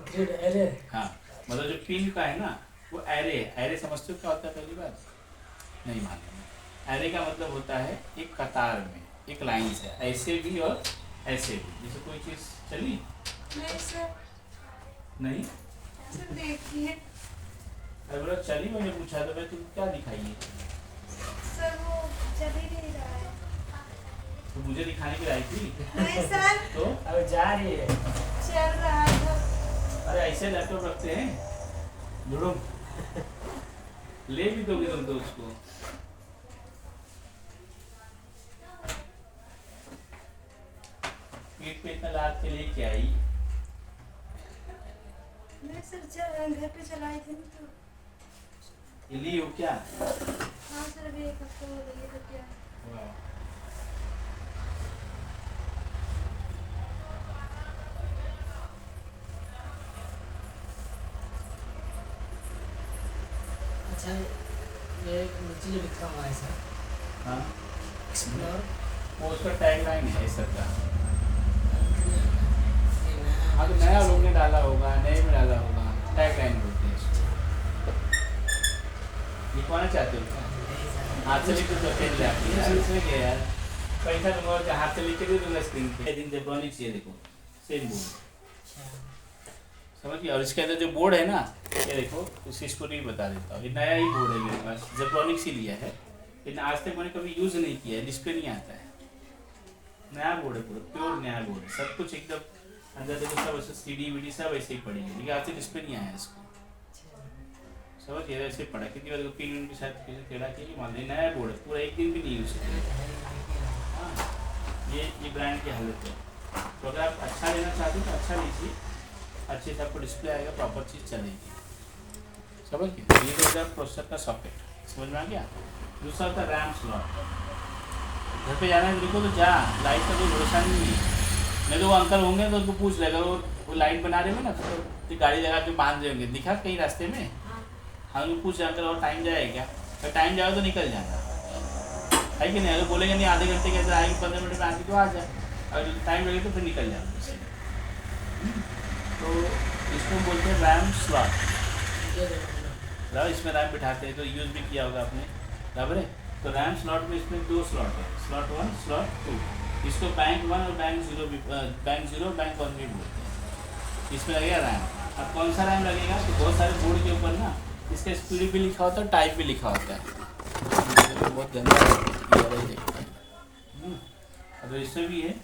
Grid array. हाँ मतलब जो पिन का है ना वो एरे है। एरे समझते हो क्या होता है? पहली बात नहीं मालूम। एरे का मतलब होता है एक कतार में एक लाइन्स है, ऐसे भी और ऐसे भी। जैसे कोई चीज़ चली नहीं सर, नहीं, सर देखिए अरे बोला चली, मैंने पूछा तो मैं तुम क्या दिखाइए, सर वो चल ही नहीं रहा है। तो मुझे दिखाने की लायक थी नहीं सर, तो। अब जा रही है। चल रहा है। अरे ऐसे लैपटॉप रखते हैं जुड़ो, ले भी दोगे तुम तो उसको। पीठ पे इतना लाद के लेके आई। नहीं सर, घर पे चलाई थी ना तो। ये ली हो क्या? हाँ सर, अभी एक हफ्ता हो गई है तो क्या। वाह। अच्छा, ये नीचे जो लिखा हुआ है सर, हाँ, एक्सप्लोर, वो उसका टैग लाइन है सर का। हाँ तो नया लोग ने डाला होगा, नए में डाला होगा, टैग लाइन बोलते हैं इसको। लिखवाना चाहते हो क्या? हाथ से लिख तो पेन ले आती है यार, इसमें क्या यार, पैसा दूंगा और हाथ से लिख के दे दूंगा स्क्रीन पे। दिन जेब्रॉनिक्स, ये देखो सेम बोर्ड, समझ गया। और इसके अंदर जो बोर्ड है ना, ये देखो, उसकी स्टोरी बता देता हूँ। ये नया ही बोर्ड है मेरे पास, जेब्रॉनिक्स ही लिया है, लेकिन आज तक मैंने कभी यूज़ नहीं किया है, डिस्प्ले नहीं आता है। नया बोर्ड है, पूरा प्योर नया बोर्ड है, सब कुछ एकदम अंदर देखो, सब ऐसे CD VD सब ऐसे ही पड़ी है, लेकिन आज से डिस्प्ले नहीं आया इसको, समझ गया। ऐसे पड़ा कितनी बार पिन उनके साथ टेढ़ा किया, मान लीजिए नया बोर्ड है, पूरा एक दिन भी नहीं यूज़ किया। हाँ, ये ब्रांड की हालत है। तो अगर आप अच्छा लेना चाहते हो तो अच्छा लीजिए, अच्छे से आपको डिस्प्ले आएगा, प्रॉपर चीज़ चलेगी, समझ गए। ये हो गया प्रोसेसर का सॉकेट, समझ में आ गया। दूसरा होता है रैम स्लॉट। घर पे जाना है देखो तो जा, लाइट का कोई भरोसा नहीं है, नहीं तो वो अंकल होंगे तो उनको पूछ लेगा, वो लाइट बना रहे हो ना, तो गाड़ी लगा के बांध रहे होंगे, दिखा कहीं रास्ते में, हाँ उनको पूछ अंकल और टाइम जाएगा क्या, अगर टाइम जाएगा तो निकल जाना है कि नहीं। अगर बोलेंगे नहीं आधे घंटे के अंदर आएंगे, 15 मिनट में आएंगे तो आ जाए, अगर टाइम लगे तो फिर निकल जाना। तो इसको बोलते हैं रैम स्लॉट। इसमें रैम बिठाते हैं, तो यूज़ भी किया होगा आपने, बराबर है। तो रैम स्लॉट में इसमें 2 स्लॉट है, स्लॉट 1 स्लॉट 2। इसको बैंक 1 और बैंक 0 भी, बैंक 0 बैंक 1 भी बोलते हैं। इसमें लगेगा रैम। अब कौन सा रैम लगेगा, तो बहुत सारे बोर्ड के ऊपर ना इसका स्पीड भी लिखा होता है, टाइप भी लिखा होता है, बहुत गंदा देखते हैं। अब इसमें भी है,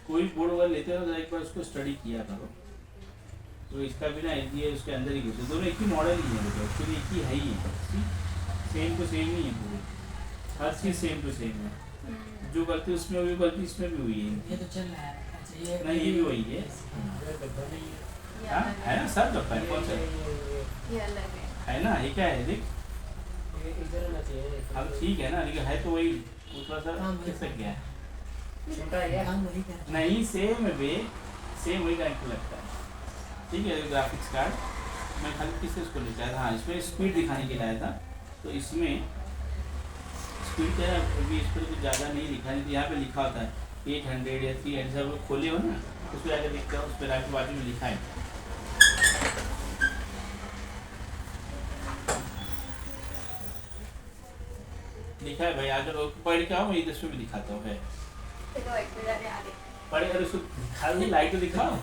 कोई बोर्ड वगैरह लेते हो तो एक बार उसको स्टडी किया करो। तो इसका भी ना ये उसके अंदर ही घुसे, दोनों एक ही मॉडल ही है, देखो एक्चुअली एक ही है ही है, सेम टू सेम ही है पूरे, हर चीज़ सेम टू सेम है। जो गलती उसमें हुई, गलती इसमें भी हुई है। ये तो चल रहा है। अच्छा, ये नहीं, ये भी वही है। हाँ है ना, सब डब्बा है, कौन सा ये अलग है ना, ये क्या है देख। इधर होना चाहिए। अब ठीक है ना, लेकिन है तो वही, थोड़ा सा कैसे क्या है, छोटा है, काम वही कर। नहीं सेम है बे, सेम वही कनेक्ट लगता है, ठीक है। ग्राफिक्स कार्ड मैं खाली किससे उसको लेके आया था, हाँ इसमें स्पीड दिखाने के लिए आया था। तो इसमें स्पीड क्या है, अभी इस पर कुछ ज़्यादा नहीं लिखा है, यहाँ पे लिखा होता है 800 या 300, सब खोले हो ना, उस पर आकर देखते हो, उस पर आके बाजू में लिखा है। लिखा है भाई, अगर पढ़ के आओ, मैं इसमें भी दिखाता हूँ, है पढ़े, अगर उसको खाली लाइट तो दिखाओ।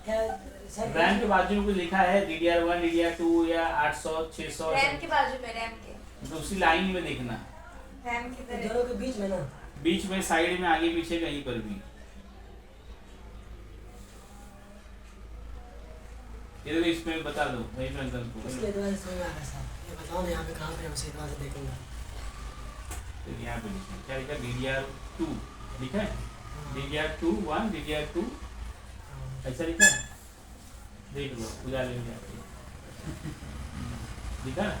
रैम के बाजू में कुछ लिखा है, DDR1 DDR2 या 800 600, रैम के बाजू में, रैम के तो उसी लाइन में देखना, रैम की तरह। दोनों के बीच में ना, बीच में, साइड में, आगे पीछे कहीं पर भी। ये देखो, इसमें बता दो वही पे अंकल को, इसके द्वारा समझ में आ रहा है साहब। ये बताओ ना यहाँ पे कहाँ पे हम उसी द्वारा से देखेंगे। तो यहाँ पे लिखा है, क्या लिखा है, DDR2 लिखा है, DDR2 1 DDR2 ऐसा लिखा है, देख लो पूजा लेंगे आपके, लिखा है?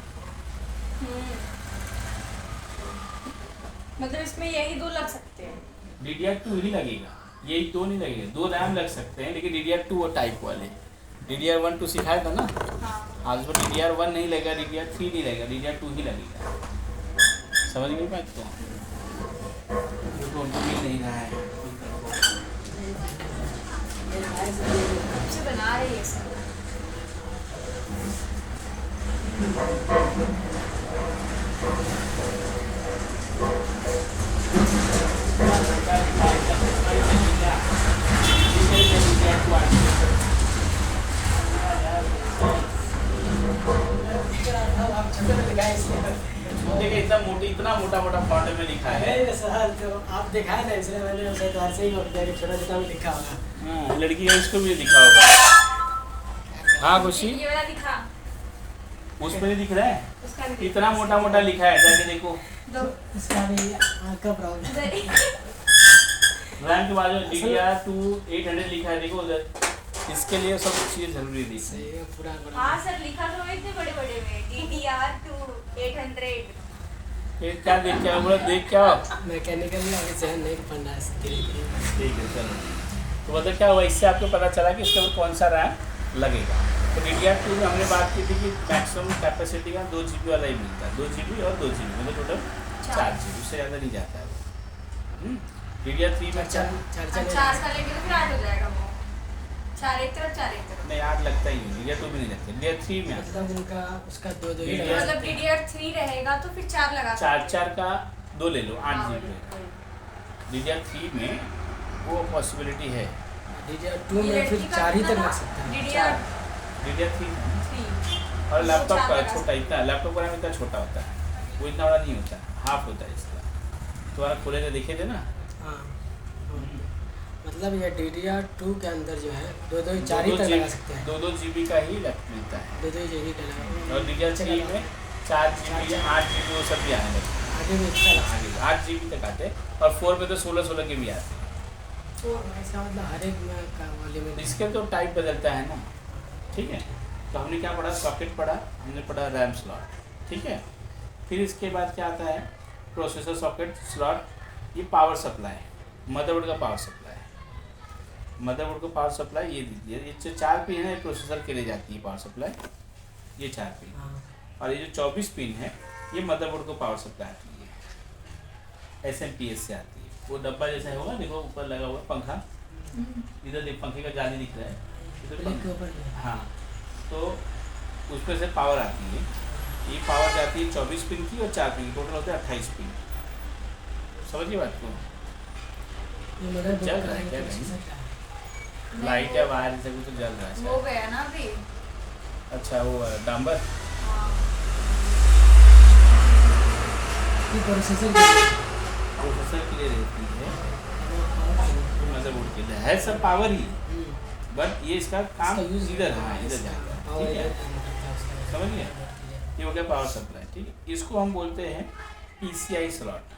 मतलब इसमें यही 2 लग सकते हैं। DDR2 ही लगेगा, यही 2 नहीं लगेगा, 2 रैम लग सकते हैं, लेकिन DDR2 और टाइप वाले, DDR1 2 सिखाया था ना, आज वो DDR1 नहीं लगेगा, DDR3 नहीं लगेगा, DDR2 ही लगेगा, समझ गई बात। तो उनको मिल नहीं रहा है, से बना रही है सब। है इसलिए देखिए इतना मोटा मोटा फॉन्ट में लिखा है। नहीं सर, तो आप दिखाए ना इसलिए मैंने उसे तो ऐसे ही कर दिया कि छोटा छोटा में लिखा होगा। हाँ, लड़की का इसको भी दिखा होगा। हाँ खुशी, ये वाला दिखा, उस पर नहीं दिख रहा है, उसका भी इतना मोटा मोटा लिखा है, जाके देखो। दो इसका भी आँख का प्रॉब्लम है। रैम के बाद DDR2 800 लिखा है, देखो उधर। इसके लिए सब चीज़ जरूरी थी। सही है, पूरा पूरा हाँ सर, लिखा तो इतने बड़े बड़े में DDR2 800। ये क्या देख क्या बोला, देख क्या? मैकेनिकल आगे से नहीं पढ़ना है धीरे-धीरे। ठीक है चलो। तो मतलब क्या हुआ, इससे आपको पता चला कि इसके ऊपर कौन सा रैम लगेगा। तो DDR2 में हमने बात की थी कि मैक्सिमम कैपेसिटी का 2 GB वाला ही मिलता है, 2 GB और 2 GB, मतलब टोटल 4 GB, उससे ज़्यादा नहीं जाता है वो। DDR3 में चार चार चार चार का लेंगे तो फिर 8 हो जाएगा वो। 4 एक तरफ 4 एक तरफ। नहीं 8 लगता ही नहीं, DDR2 भी नहीं लगता, DDR3 में आता है। मतलब उनका उसका दो दो ही DDR मतलब DDR3 रहेगा तो फिर 4 लगा सकते 4 का 2 ले लो, 8 हाँ, GB। DDR3 में वो पॉसिबिलिटी है। DDR2 में फिर 4 ही तक लग सकता है। DDR3 DDR3 और लैपटॉप चार का लगा छोटा, इतना लैपटॉप का इतना छोटा होता है, वो इतना बड़ा नहीं होता, हाफ होता है इसका। तुम्हारा खोले थे देखे थे ना। हाँ मतलब ये DDR2 के अंदर जो है दो दो 4 ही तक लगा सकते हैं। 2 GB का ही लैपटॉप मिलता है। दो दो GB का लगा। और DDR3 में 4 GB 8 GB वो सब भी आने लगते हैं। आगे भी अच्छा लगा आगे 8 GB तक आते हैं, और 4 पे तो 16 के भी आते हैं। इसका मतलब हर एक में का लिमिट। इसके तो टाइप बदलता है ना, ठीक है। तो हमने क्या पढ़ा, सॉकेट पढ़ा, हमने पढ़ा रैम स्लॉट, ठीक है। फिर इसके बाद क्या आता है, प्रोसेसर सॉकेट स्लॉट, ये पावर सप्लाई, मदरबोर्ड का पावर सप्लाई। मदरबोर्ड का पावर सप्लाई ये दीजिए, ये जो 4 पिन है प्रोसेसर के लिए जाती है पावर सप्लाई, ये 4 पिन। हाँ और ये जो 24 पिन है ये मदरबोर्ड को पावर सप्लाई आती है, SMPS से आती है। वो डब्बा जैसा होगा, देखो ऊपर लगा हुआ पंखा, इधर देख पंखे का जाली दिख रहा है, इधर प्लेट के ऊपर है। हाँ, तो उसमें से पावर आती है। ये पावर जाती है 24 पिन की और 4 पिन की, टोटल होता है 28 पिन। समझिए बात को। ये मेरा चल रहा है क्या नहीं? लाइट या वायर से कुछ तो जल रहा है हो शायद। गया ना अभी। अच्छा वो डांबर, हाँ। ये प्रोसेसर प्रोसेसर के लिए रहती है, मदरबोर्ड के लिए है सब पावर ही, बट ये इसका काम इसका use इधर, हाँ इधर जाएगा, ठीक है। समझ गए? ये हो गया पावर सप्लाई, ठीक है। इसको हम बोलते हैं PCI स्लॉट।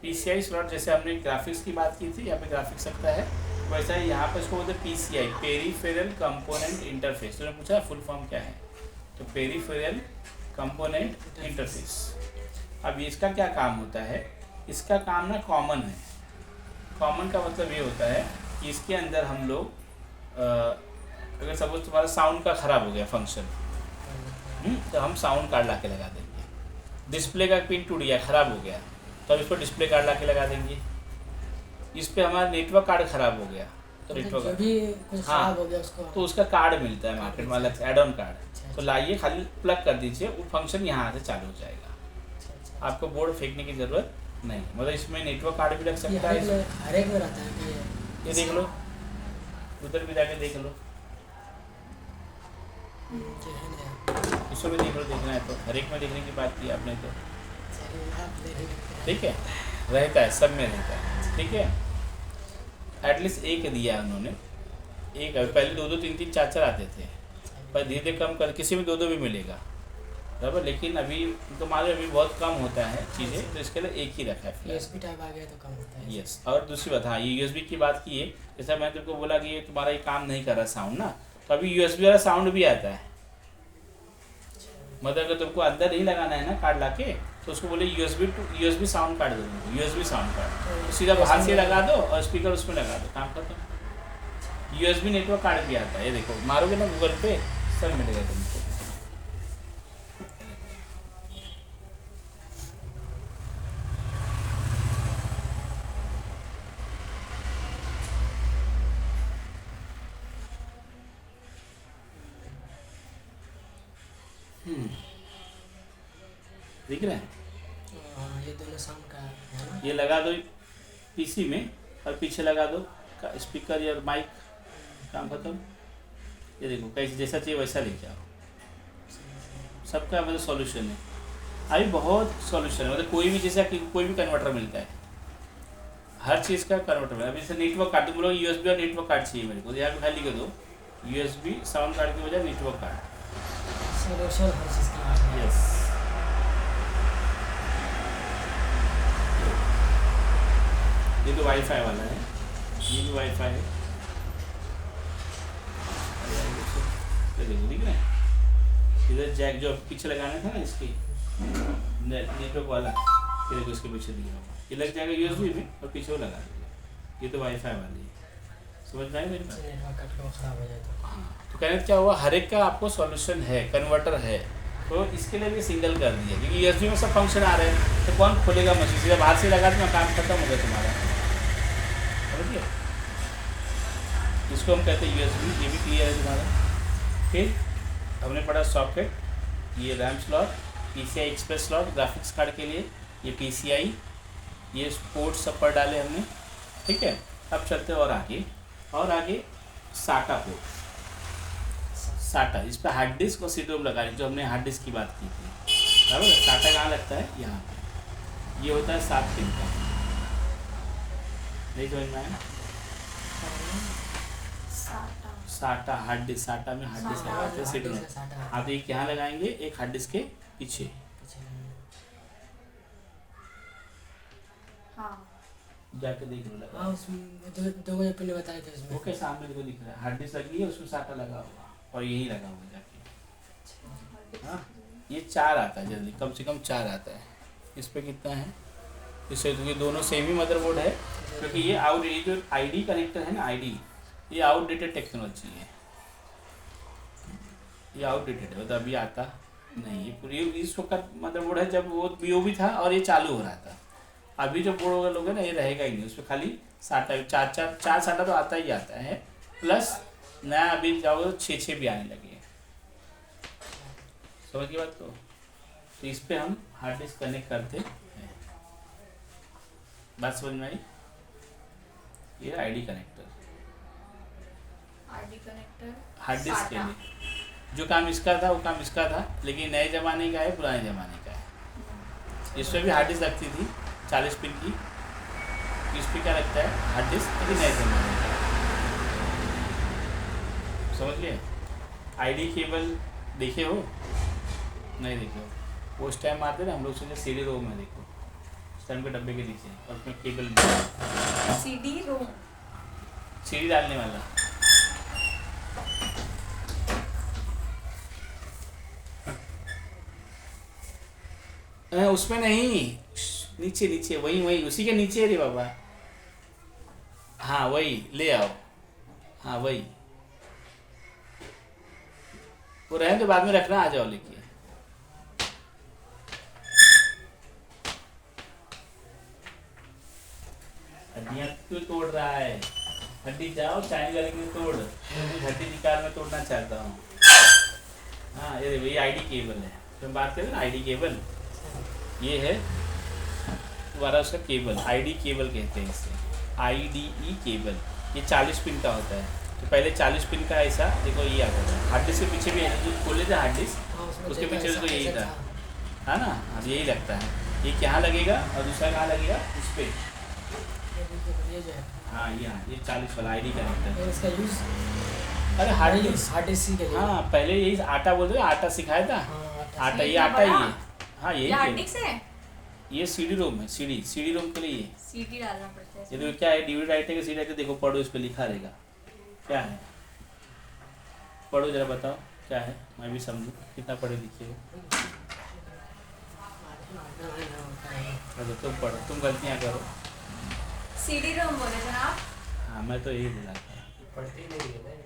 PCI स्लॉट, जैसे हमने ग्राफिक्स की बात की थी, यहाँ पे ग्राफिक्स सकता है, वैसा ही यहाँ पे इसको बोलते हैं PCI, पेरीफेरल कंपोनेंट इंटरफेस। तो पूछा फुल फॉर्म क्या है, तो पेरीफेरल कंपोनेंट इंटरफेस। अब इसका क्या काम होता है, इसका काम ना कॉमन है। कॉमन का मतलब ये होता है कि इसके अंदर हम लोग अगर सपोज तुम्हारा साउंड का ख़राब हो गया फंक्शन, तो हम साउंड कार्ड ला के लगा देंगे। डिस्प्ले का पिन टूट गया, ख़राब हो गया, तो अब इसको डिस्प्ले कार्ड ला के लगा देंगे। इस पे हमारा नेटवर्क कार्ड ख़राब हो गया, तो नेटवर्क जो भी कुछ हाँ, खराब हो गया उसको तो उसका कार्ड मिलता है मार्केट में अलग से, एड ऑन कार्ड। तो लाइए खाली प्लग कर दीजिए, वो फंक्शन यहाँ से चालू हो जाएगा। आपको बोर्ड फेंकने की ज़रूरत नहीं, मतलब इसमें नेटवर्क कार्ड भी लग सकता है। हर एक में रहता है कि ये देख लो, उधर भी जाके देख लो, जो है ना, इसको भी देख लो, देखना है तो हर एक में देखने की बात की आपने तो, आप ले सकते हैं। ठीक है। रहता है, सब में रहता है, ठीक है। एटलीस्ट एक दिया है उन्होंने, एक पहले 2 2 3 3 4 4 आते थे, पर धीरे धीरे कम कर, किसी में 2 2 भी मिलेगा बराबर, लेकिन अभी तो मालूम अभी बहुत कम होता है चीज़ें, तो इसके लिए एक ही रखा है फिलहाल। USB टाइप आ गया तो कम होता है। यस, और दूसरी बात, हाँ ये USB की बात की है, जैसा मैंने तुमको बोला कि ये तुम्हारा ये काम नहीं कर रहा साउंड ना, तो अभी USB वाला साउंड भी आता है। मतलब अगर तुमको अंदर नहीं लगाना है ना कार्ड लाके, तो उसको बोले USB साउंड कार्ड दे दो, USB साउंड कार्ड, तो सीधा बाहर से लगा दो और स्पीकर उसमें लगा दो, काम खत्म। USB नेटवर्क कार्ड भी आता है, ये देखो मारोगे ना गूगल पे सब मिलेगा तुमको। दिख रहा है, ये दोनों साउंड का है ना। ये लगा दो PC में और पीछे लगा दो स्पीकर या माइक, काम खत्म। ये देखो कैसे जैसा चाहिए वैसा ले जाओ, सबका मतलब सॉल्यूशन है। अभी बहुत सॉल्यूशन है, मतलब कोई भी जैसे कोई भी कन्वर्टर मिलता है, हर चीज़ का कन्वर्टर मिलता है। अभी जैसे नेटवर्क कार्ड, तुम लोग USB और नेटवर्क कार्ड चाहिए मेरे को, यहाँ पे खाली लिख दो USB साउंड कार्ड की बजाय नेटवर्क कार्ड। सोल्यूशन हर चीज़ का आ गया। यस, ये तो वाईफाई वाला है, ये भी वाईफाई है। ये देखो दिख रहा है, इधर जैक जो पीछे लगाना था ना इसकी नेटवर्क वाला, ये देखो इसके पीछे दिया हुआ, ये लग जाएगा USB में और पीछे वो लगा देगा। ये तो वाईफाई वाली है, समझ में आया मेरे पास? नेटवर्क कट को खराब हो जाए तो हाँ, तो कहने का क्या हुआ, हर एक का आपको सॉल्यूशन है, कन्वर्टर है, तो इसके लिए भी सिंगल कर दिया, क्योंकि USB में सब फंक्शन आ रहे हैं, तो कौन खोलेगा मशीन? सीधा बाहर से लगा देना, काम खत्म हो गया तुम्हारा, समझिए। इसको हम कहते हैं USB, ये भी क्लियर है तुम्हारा। फिर हमने पढ़ा सॉकेट, ये RAM slot, PCI express slot graphics card के लिए, ये PCI, ये पोर्ट सब पर डाले हमने, ठीक है। अब चलते और आगे साटा पोर्ट, साटा, इस पर हार्ड डिस्क और CD-ROM लगा रहे, जो हमने हार्ड डिस्क की बात की थी, बराबर। साटा कहाँ लगता है? यहाँ पे, ये होता है 7 पिन का, नहीं समझ में आया? साटा हार्ड डिस्क, साटा में हार्ड डिस्क लगाते हैं, CD-ROM। आप एक यहाँ लगाएंगे, एक हार्ड डिस्क के पीछे, हाँ जाके देख लो लगा। हाँ उसमें दो मुझे पहले बताए थे उसमें। ओके, सामने देखो दिख रहा है, हार्ड डिस्क लगी है, उसमें साटा लगा हुआ और यही लगा हुआ जाके। हाँ, ये 4 आता है जल्दी, कम से कम 4 आता है। इस पे कितना है? इससे ये दोनों सेम ही मदरबोर्ड है, क्योंकि ये जो ID कनेक्टर है ना, ID, ये आउटडेटेड टेक्नोलॉजी है, ये आउटडेटेड है, मतलब अभी आता नहीं। ये पूरी इस वक्त मदरबोर्ड है, जब वो BOB था और ये चालू हो रहा था। अभी जो बोर्ड वगैरह लोग हैं ना, ये रहेगा ही नहीं, उसमें खाली साटा, चार साटा तो आता ही आता है, प्लस नया अभी जाओगे तो 6 भी आने लगे हैं, समझ की बात को। तो इस पे हम हार्ड डिस्क कनेक्ट करते हैं, बात समझ में आई? ये ID connector, ID connector hard disk के लिए जो काम इसका था वो काम इसका था, लेकिन नए ज़माने का है, पुराने ज़माने का है। इसमें भी हार्ड डिस्क लगती थी 40 पिन की, इस पर क्या लगता है? हार्ड डिस्क, लेकिन नए ज़माने का, समझ गए? ID केबल देखे हो? नहीं देखे हो? वो उस टाइम आते ना हम लोग, सोचे CD-ROM में, देखो उस टाइम के डब्बे के नीचे और उसमें केबल, CD-ROM, CD डालने वाला। उसमें नहीं, नीचे वही उसी के नीचे है रे बाबा। हाँ वही ले आओ, हाँ वही, वो रहने तो बाद में रखना, आ जाओ लेके। हड्डियाँ क्यों तोड़ रहा है? हड्डी जाओ चाइनीज वाले की तोड़, हड्डी निकाल, मैं तोड़ना चाहता हूँ। हाँ ये देखो, ये ID केबल है, तो हम बात करें ना ID केबल, ये है तुम्हारा उसका केबल, ID केबल कहते हैं इसे, IDE केबल। ये 40 पिन का होता है, तो पहले 40 पिन का ऐसा देखो ये आता था, हार्ड डिस्क के पीछे भी जो खोले थे हार्ड डिस्क, उसके पीछे तो यही था, है ना? अब यही लगता है, ये क्या लगेगा और दूसरा कहाँ लगेगा? इस पर, हाँ ये 40 वाला ID कनेक्टर। इसका यूज अरे हार्ड डिस्क के लिए। हाँ, पहले यही आटा बोलते थे, आटा सिखाया था, आटा, ये आटा ही है। हाँ ये यही हार्ड है, डिस्क है, ये CD-ROM है, CD-ROM के लिए ये। CD डालना पड़ता है ये इसमें। तो क्या है, DVD राइटर के CD देखो, पढ़ो, इस पे लिखा रहेगा क्या है, पढ़ो जरा बताओ क्या है, मैं भी समझूँ कितना पढ़े लिखे हो। अच्छा तुम पढ़ो, तुम गलतियाँ करो। CD-ROM बोले थे ना आप? हाँ मैं तो यही बोला था। पढ़ते नहीं है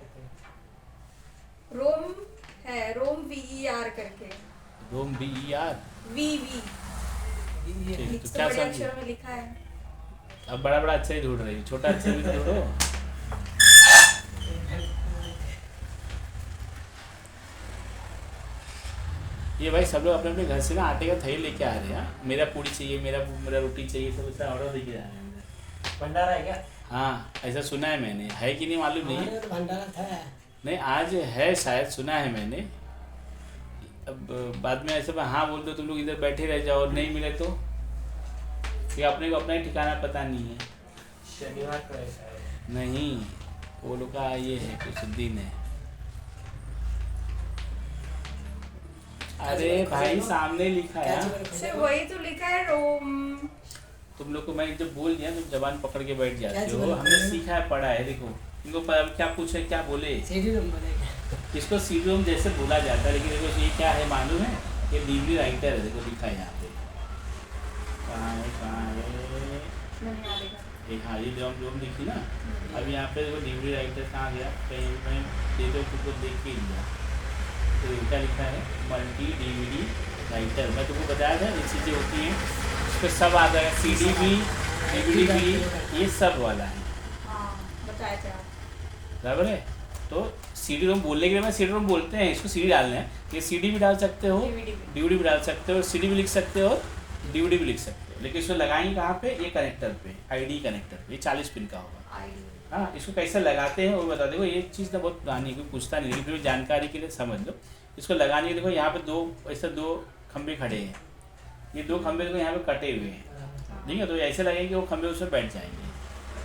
रोम है, रोम VER करके, रोम BER, VV ठीक, तो तो क्या बड़े समझे? अक्षरों में लिखा है। अब बड़ा बड़ा अक्षर ही ढूंढ रही हो, छोटा अक्षर भी तो ढूंढो। ये भाई सब लोग अपने अपने घर से ना आटे का थैली लेके आ रहे हैं, मेरा पूड़ी चाहिए, मेरा रोटी चाहिए, सब इसका ऑर्डर देके जा रहे हैं। भंडारा है क्या? हाँ ऐसा सुना है मैंने, है कि नहीं मालूम नहीं, हमारे तो भंडारा था। नहीं आज है शायद, सुना है मैंने। अब बाद में ऐसे में हाँ बोल दो तुम लोग इधर बैठे रह जाओ, नहीं मिले तो ये अपने को अपना ही ठिकाना पता नहीं है। शनिवार को ऐसा है। नहीं, वो लोग का ये है कुछ दिन है। अरे भाई सामने लिखा है। से वही तो लिखा है रोम। तुम लोग को मैं जब बोल दिया तुम जबान पकड़ के बैठ जाते क्या हो। बोला? हमने सीखा है, पढ़ा है। देखो इनको पता क्या पूछे क्या बोले, सीडी रूम बोलेगा। इसको सीडी रूम जैसे बोला जाता है, लेकिन देखो ये क्या है मालूम है, ये डीवी राइटर है। देखो लिखा है यहाँ पे, कहाँ है नहीं आएगा। एक हाँ ये रूम लिखी ना। अब यहाँ पे देखो डीवी राइटर कहाँ गया, कहीं मैं दे दो तुमको देख के लिया। तो क्या लिखा है, मल्टी डीवीडी राइटर। मैं तुमको बताया था ये चीज़ें होती हैं, इस पर सब आ जाएगा। सीडी भी, डीवीडी भी, ये सब वाला है। हाँ बताया था। बराबर है। तो सीडी रोम बोलने के लिए मैं सीडी रोम बोलते हैं, इसको सीडी डालना है। ये सीडी भी डाल सकते हो, डीवीडी भी डाल सकते हो, सीडी भी लिख सकते हो, डीवीडी भी लिख सकते हो। लेकिन इसको लगाएंगे कहाँ पे, ये कनेक्टर पे, आईडी कनेक्टर पे। ये 40 पिन का होगा। हाँ, इसको कैसे लगाते हैं वो बता देखो। ये चीज़ तो बहुत पुरानी है, कोई पूछता नहीं, लेकिन फिर जानकारी के लिए समझ लो। इसको लगाने के देखो यहाँ पे दो ऐसे दो खंबे खड़े हैं। ये दो खंबे देखो यहाँ पे कटे हुए हैं, ठीक है। तो ऐसे लगेगा कि वो खंबे उसमें बैठ जाएंगे।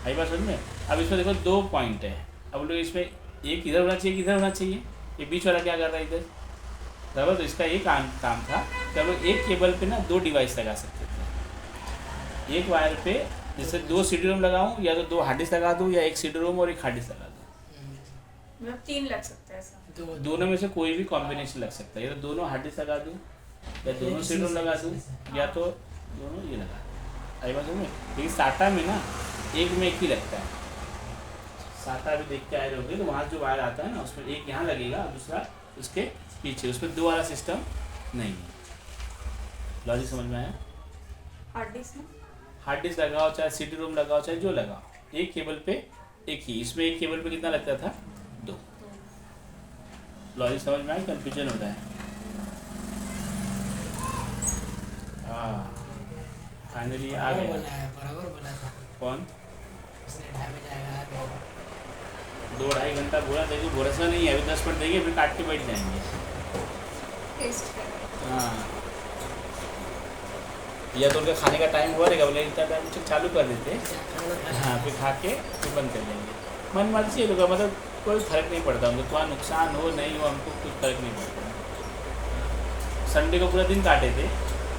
आई बात समझ में। अब इसमें देखो 2 पॉइंट है। अब लोग इसमें एक इधर होना चाहिए, इधर होना चाहिए। ये बीच वाला क्या कर रहा है इधर, बराबर। तो इसका ये काम था कि हम लोग एक केबल पे ना 2 डिवाइस लगा सकते थे। एक वायर पे जैसे 2 सीडी रोम लगाऊं, या तो 2 हार्ड डिस्क लगा दूं, या एक सीडी रोम और एक हार्ड डिस्क लगा दूं। मतलब 3 लग सकता है ऐसा। दोनों में से कोई भी कॉम्बिनेशन लग सकता है। या तो दोनों हार्ड डिस्क लगा दूं, या दोनों सीडी रोम लगा दूं, या तो दोनों ये लगा दूं। आई बात समझ में। लेकिन साटा में ना एक में एक ही लगता है। साटा भी देख के आए रहोगे तो वहाँ जो वायर आता है ना, उसमें एक यहाँ लगेगा, दूसरा उसके पीछे। उसमें 2 वाला सिस्टम नहीं है। लॉजिक समझ में आया। हार्ड डिस्क में हार्ड डिस्क लगाओ, चाहे सीडी रोम लगाओ, चाहे जो लगाओ, एक केबल पे एक ही। इसमें एक केबल पे कितना लगता था, 2। लॉजिक समझ में आया, कंफ्यूजन होता है। हाँ फाइनली आ गया। बराबर बोला था। कौन उसने ढाई बजे आएगा। 2-2.5 घंटा बोला, देखो भरोसा नहीं है। अभी 10 मिनट देंगे, फिर काट के बैठ जाएंगे। टेस्ट करें। हाँ, या तो उनका खाने का टाइम हुआ रहेगा, बोले इतना टाइम चालू कर देते। हाँ, फिर खा के फिर बंद कर देंगे। मन मर्जी है लोग, मतलब कोई फर्क नहीं पड़ता उनको। थोड़ा नुकसान हो नहीं हो, हमको कुछ फर्क नहीं पड़ता। संडे को पूरा दिन काटे थे,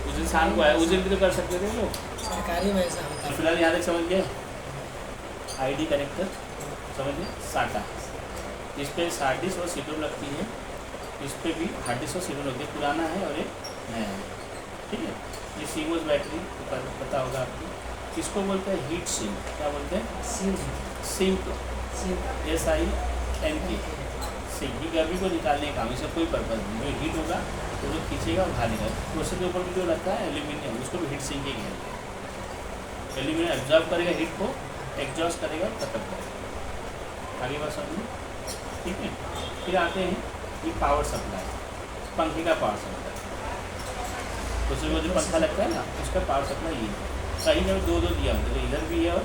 उस दिन शाम को आया, उस दिन भी तो कर सकते थे लोग। सरकारी वैसा होता है। फिलहाल यहाँ तक समझ गए। आईडी कनेक्टर समझ गए। साटा, इस पर हार्ड डिस्क और सीडी रोम लगती है। इस पर भी हार्ड डिस्क और सीडी रोम लगती है। पुराना है और एक नया है, ठीक है। ये सीमोस बैटरी पता होगा आपको। किसको बोलते हैं, हीट सिंक। क्या बोलते हैं, सिंक। SINK sink. ये गर्मी को निकालने का काम, इसका कोई पर्पज़ नहीं। जो हीट होगा तो जो खींचेगा और बाहर निकाल। प्रोसेसर के ऊपर भी जो लगता है एल्यूमिनियम, उसको भी हीट सिंक ही कहते हैं। एल्यूमिनियम एब्जॉर्ब करेगा हीट को, एग्जॉस्ट करेगा और खत्म करेगा। आगे बात समझिए, ठीक है। फिर आते हैं ये पावर सप्लाई, पंखे का पावर सप्लाई। तो उसमें जो पंखा लगता है ना, उसका पावर सप्लाई ये है। कहीं जब 2 दिया होता है, इधर भी है और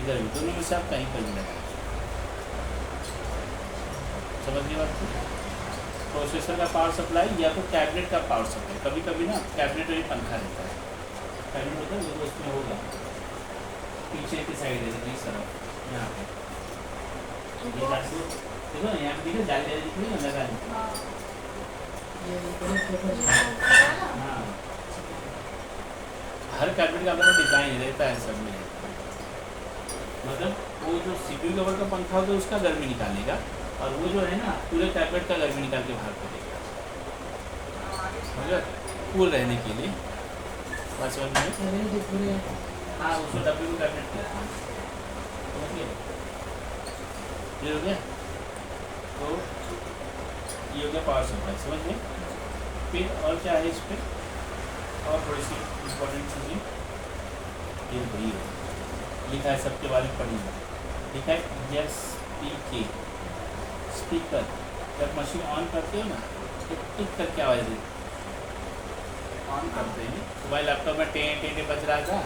इधर भी, दोनों में से आप कहीं पर भी लगाए। समझिए बात को। प्रोसेसर का पावर सप्लाई या तो कैबिनेट का पावर सप्लाई। कभी कभी ना कैबिनेट में पंखा रहता है। कैबिनेट होता है जो उसमें होगा पीछे की साइड है, इस तरफ यहाँ पे। देखो ना यहाँ पे, देखो जाली दिख रही है, लगा हाँ। हर कैबिनेट का अपना डिज़ाइन रहता है, सब में। मतलब वो जो CPU कवर का पंखा होता है उसका गर्मी निकालेगा, और वो जो है ना पूरे कैबिनेट का गर्मी निकाल के बाहर करेगा, मतलब कूल रहने के लिए। बस में हाँ, उसको W कैबिनेट कहते हैं। समझिए, ये हो गया। तो ये हो गया पावर सप्लाई, समझ गए। फिर और क्या है इस पर, और थोड़ी सी इम्पोर्टेंट चीज़ें ये वही है, लिखा है सबके बारे में पढ़िए। लिखा है SPK स्पीकर। जब मशीन ऑन करते हो ना तो टिक करके आवाज़ देती। ऑन करते हैं, मोबाइल लैपटॉप में टें बज रहा था,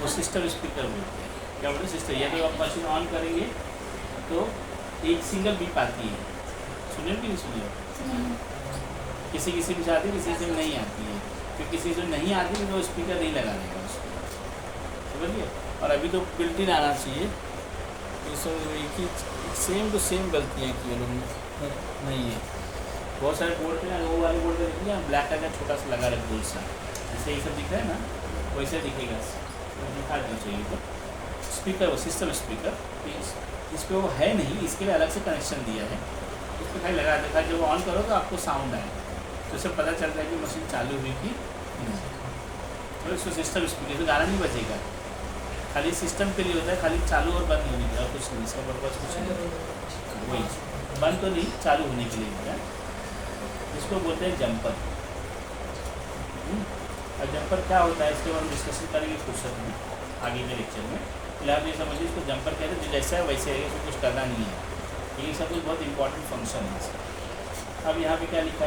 वो सिस्टम स्पीकर बोलते हैं। क्या बोलते हैं, सिस्टम। या तो आप मशीन ऑन करेंगे तो एक सिंगल बीप आती है, सुनिए कि नहीं सुनिए। किसी किसी में आती है, किसी किसी में नहीं आती है। तो किसी से नहीं आती है तो वो स्पीकर नहीं लगा देगा उसको, समझिए। और अभी तो बिल्ट इन आना चाहिए, इसमें एक ही सेम टू सेम गलतियाँ की उन्होंने नहीं है। बहुत सारे बोर्ड पे ना, वो वाले बोर्ड पे देखिए ब्लैक कलर का छोटा सा लगा रहे गोल सा, जैसे ये सब दिख रहा है ना वैसे दिखेगा, तो दिखा देना चाहिए। तो स्पीकर, वो सिस्टम स्पीकर इस पर वो है नहीं, इसके लिए अलग से कनेक्शन दिया है, इस पर खाली लगा देखा, जब ऑन करो तो आपको साउंड आए तो उससे पता चलता है कि मशीन चालू हुई कि नहीं। तो इसको सिस्टम स्पीकर, इसमें गाना नहीं बजेगा, खाली सिस्टम के लिए होता है, खाली चालू और बंद होने के लिए, और कुछ नहीं, इसका पर्पज कुछ नहीं, वही बंद तो नहीं, चालू होने के लिए होता है। इसको बोलते हैं जंपर। और जंपर क्या होता है इसके बारे में डिस्कशन करेंगे फुर्सत में आगे के लेक्चर में। फिलहाल ये समझिए इसको जंपर कहते हैं, जो जैसा है वैसे है, इसको कुछ करना नहीं है, ये सब कुछ बहुत इंपॉर्टेंट फंक्शन है। अब यहाँ पे क्या लिखा है?